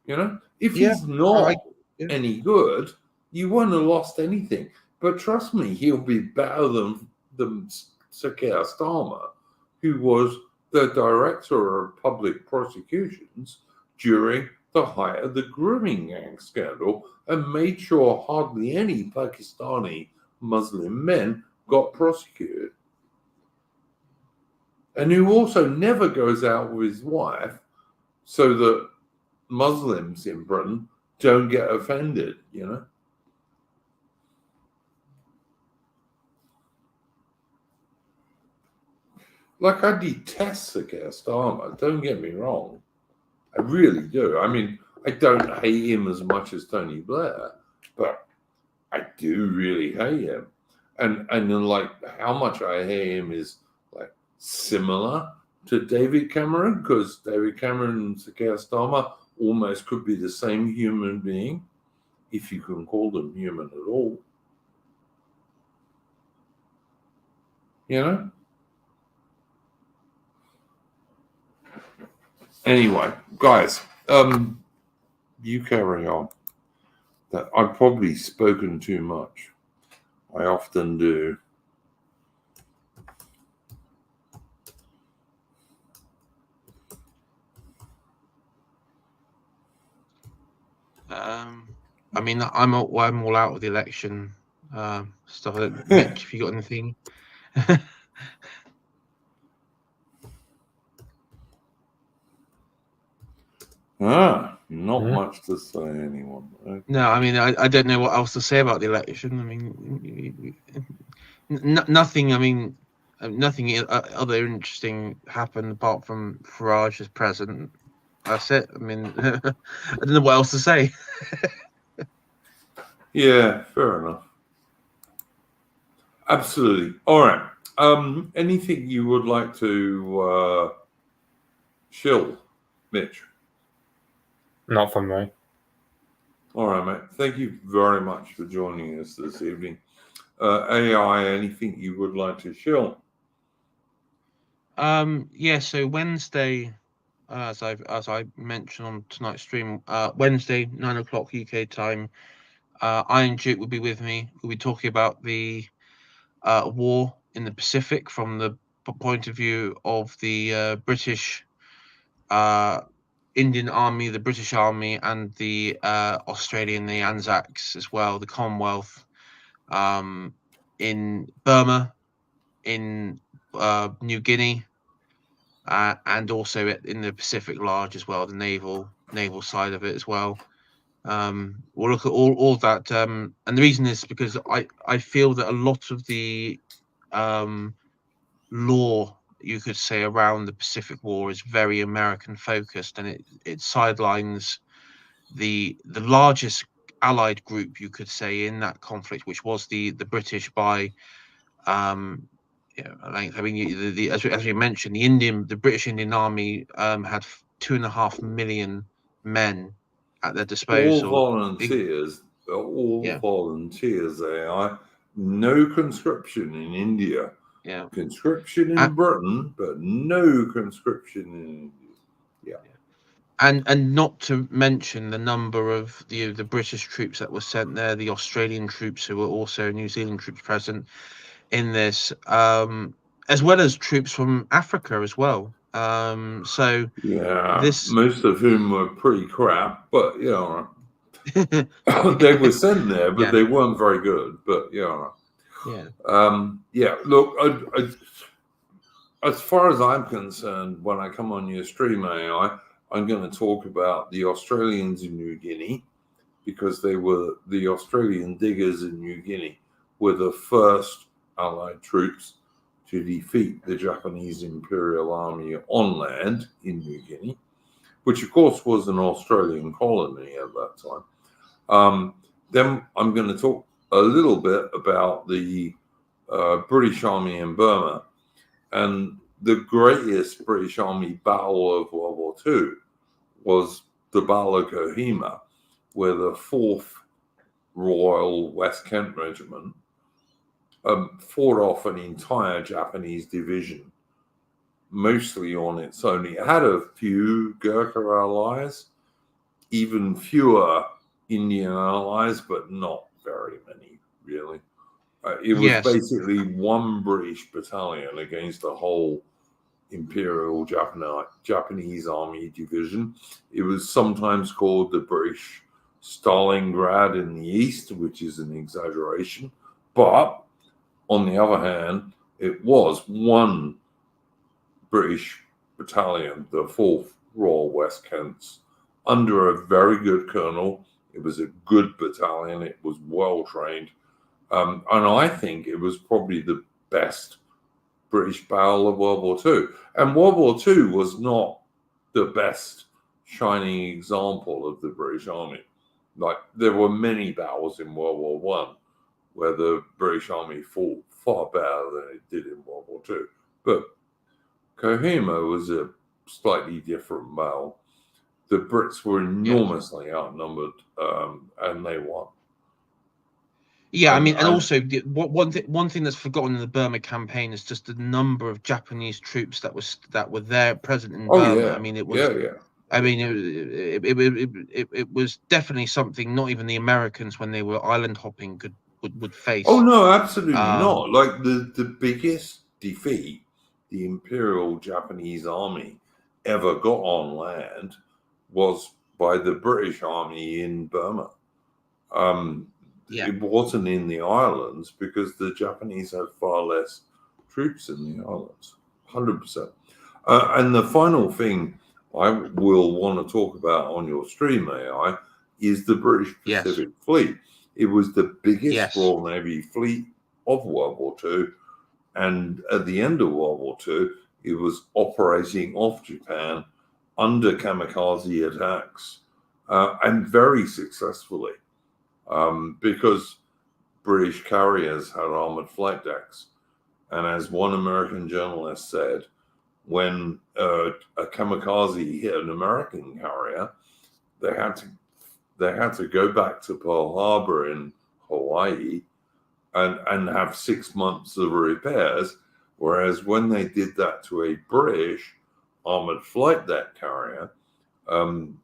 You know, if he's not any good, you wouldn't have lost anything. But trust me, he'll be better than Sir Keir Starmer, who was the director of public prosecutions during the height of the grooming gang scandal and made sure hardly any Pakistani Muslim men got prosecuted. And who also never goes out with his wife so that Muslims in Britain don't get offended, you know? Like, I detest Sir Keir Starmer, don't get me wrong. I really do. I mean, I don't hate him as much as Tony Blair, but I do really hate him. And then, like, how much I hate him is, like, similar to David Cameron, because David Cameron and Sir Keir Starmer almost could be the same human being, if you can call them human at all. You know? Anyway, guys, you carry on. That I've probably spoken too much. I often do. I mean, I'm all out of the election stuff. Mitch, if you got anything? Not much to say, anyone. Okay. No, I mean, I don't know what else to say about the election. I mean, nothing. I mean, nothing other interesting happened apart from Farage as president. That's it. I mean, I don't know what else to say. Yeah, fair enough. Absolutely. All right. Anything you would like to shill, Mitch? Not from me. All right, mate. Thank you very much for joining us this evening. AI, anything you would like to shill? Yeah. So Wednesday, as I mentioned on tonight's stream, Wednesday 9 o'clock UK time, Iron Duke will be with me. We'll be talking about the war in the Pacific from the point of view of the British Indian Army, the British Army, and the Australian, the Anzacs as well, the Commonwealth, in Burma, in New Guinea, and also in the Pacific Large as well, the naval side of it as well. We'll look at all of that, and the reason is because I feel that a lot of the law, you could say, around the Pacific War is very American focused, and it sidelines the largest allied group, you could say, in that conflict, which was the British by length. I mean, as we mentioned, the British Indian Army had 2.5 million men at their disposal. All volunteers. Volunteers. AI. No conscription in India. Yeah. Conscription in Britain, but no conscription in India. Yeah. And not to mention the number of the British troops that were sent there, the Australian troops who were also New Zealand troops present in this, as well as troops from Africa as well. So yeah, this, most of whom were pretty crap, but you know, they were sent there, but they weren't very good. But you know, Look, as far as I'm concerned, when I come on your stream, AI, I'm going to talk about the Australians in New Guinea, because they were the Australian diggers in New Guinea were the first Allied troops to defeat the Japanese Imperial Army on land in New Guinea, which of course was an Australian colony at that time. Then I'm going to talk a little bit about the British Army in Burma. And the greatest British Army battle of World War II was the Battle of Kohima, where the 4th Royal West Kent Regiment fought off an entire Japanese division mostly on its own. It had a few Gurkha allies, even fewer Indian allies, but not very many, really. It was Yes. basically one British battalion against a whole Imperial Japanese Army division. It was sometimes called the British Stalingrad in the East, which is an exaggeration. But on the other hand, it was one British battalion, the 4th Royal West Kents, under a very good colonel. It was a good battalion. It was well trained. And I think it was probably the best British battle of World War II. And World War II was not the best shining example of the British Army. Like, there were many battles in World War One where the British Army fought far better than it did in World War II. But Kohima was a slightly different battle. The Brits were enormously outnumbered, and they won. Yeah, I mean, and also one thing that's forgotten in the Burma campaign is just the number of Japanese troops that were there present in Burma. Yeah. I mean, it was. Yeah. I mean, it was definitely something not even the Americans, when they were island hopping, would face. Oh no, absolutely not. Like the biggest defeat the Imperial Japanese Army ever got on land was by the British Army in Burma. It wasn't in the islands because the Japanese had far less troops in the islands, 100%. And the final thing I will want to talk about on your stream, AI, is the British Pacific Fleet. It was the biggest Royal Navy fleet of World War II. And at the end of World War II, it was operating off Japan under kamikaze attacks, and very successfully. Because British carriers had armored flight decks. And as one American journalist said, when a kamikaze hit an American carrier, they had to go back to Pearl Harbor in Hawaii and have 6 months of repairs, whereas when they did that to a British armored flight deck carrier,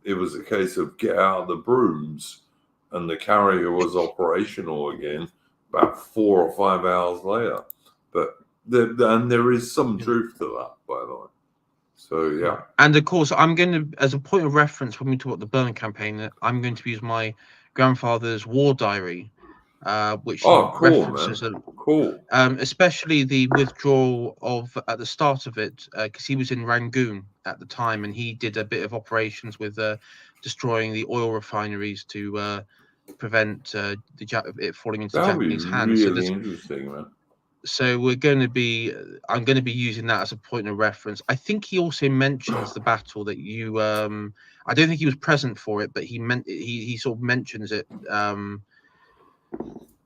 it was a case of get out the brooms, and the carrier was operational again about 4 or 5 hours later. But there is some truth to that, by the way. So yeah. And of course, I'm going to, as a point of reference when we talk about the Burma campaign, I'm going to use my grandfather's war diary, which he references. Cool. Especially the withdrawal of at the start of it, because he was in Rangoon at the time, and he did a bit of operations with destroying the oil refineries to prevent it falling into Japanese hands. That would be really interesting, man. So I'm going to be using that as a point of reference. I think he also mentions the battle that you. I don't think he was present for it, but he sort of mentions it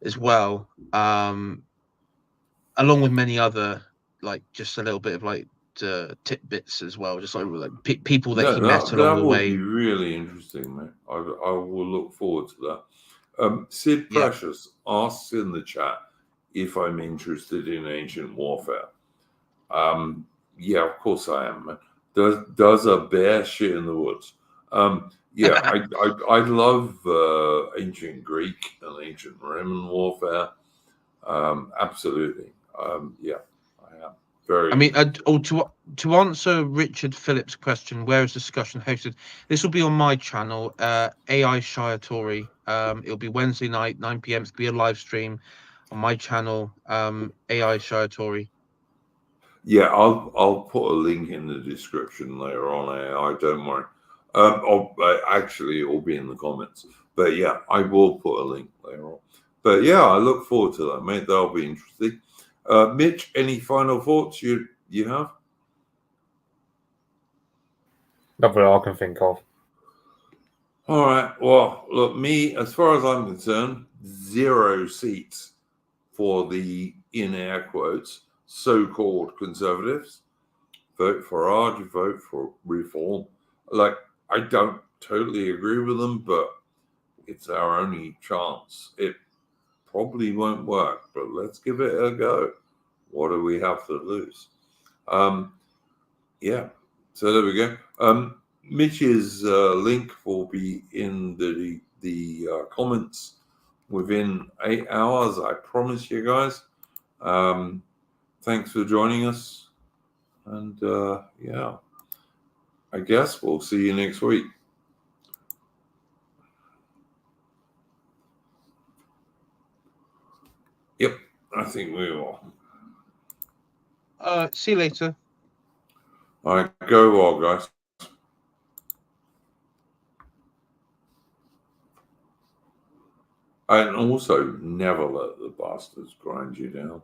as well, along with many other, like, just a little bit of like tidbits as well, just like people that he met along the way. That would be really interesting, mate. I will look forward to that. Sid Precious asks in the chat if I'm interested in ancient warfare. Yeah, of course I am, man. Does a bear shit in the woods? Yeah, I love ancient Greek and ancient Roman warfare. Absolutely. Yeah, I am. Very. I mean, to answer Richard Phillips' question, where is discussion hosted? This will be on my channel, AI Shiatori. It'll be Wednesday night, 9 p.m. It's going to be a live stream on my channel, AI Shiatori. Yeah, I'll put a link in the description later on. AI, don't worry. Actually, it'll be in the comments. But yeah, I will put a link later on. But yeah, I look forward to that, mate. That'll be interesting. Mitch, any final thoughts you have? Not that I can think of. All right. Well, look, me, as far as I'm concerned, 0 seats for the, in air quotes, so-called conservatives. Vote for Arge, vote for reform. Like, I don't totally agree with them, but it's our only chance. It probably won't work, but let's give it a go. What do we have to lose? Yeah. So there we go. Mitch's link will be in the comments within 8 hours. I promise you guys. Thanks for joining us, and yeah, I guess we'll see you next week. Yep, I think we will. See you later. All right, go well, guys. And also, never let the bastards grind you down.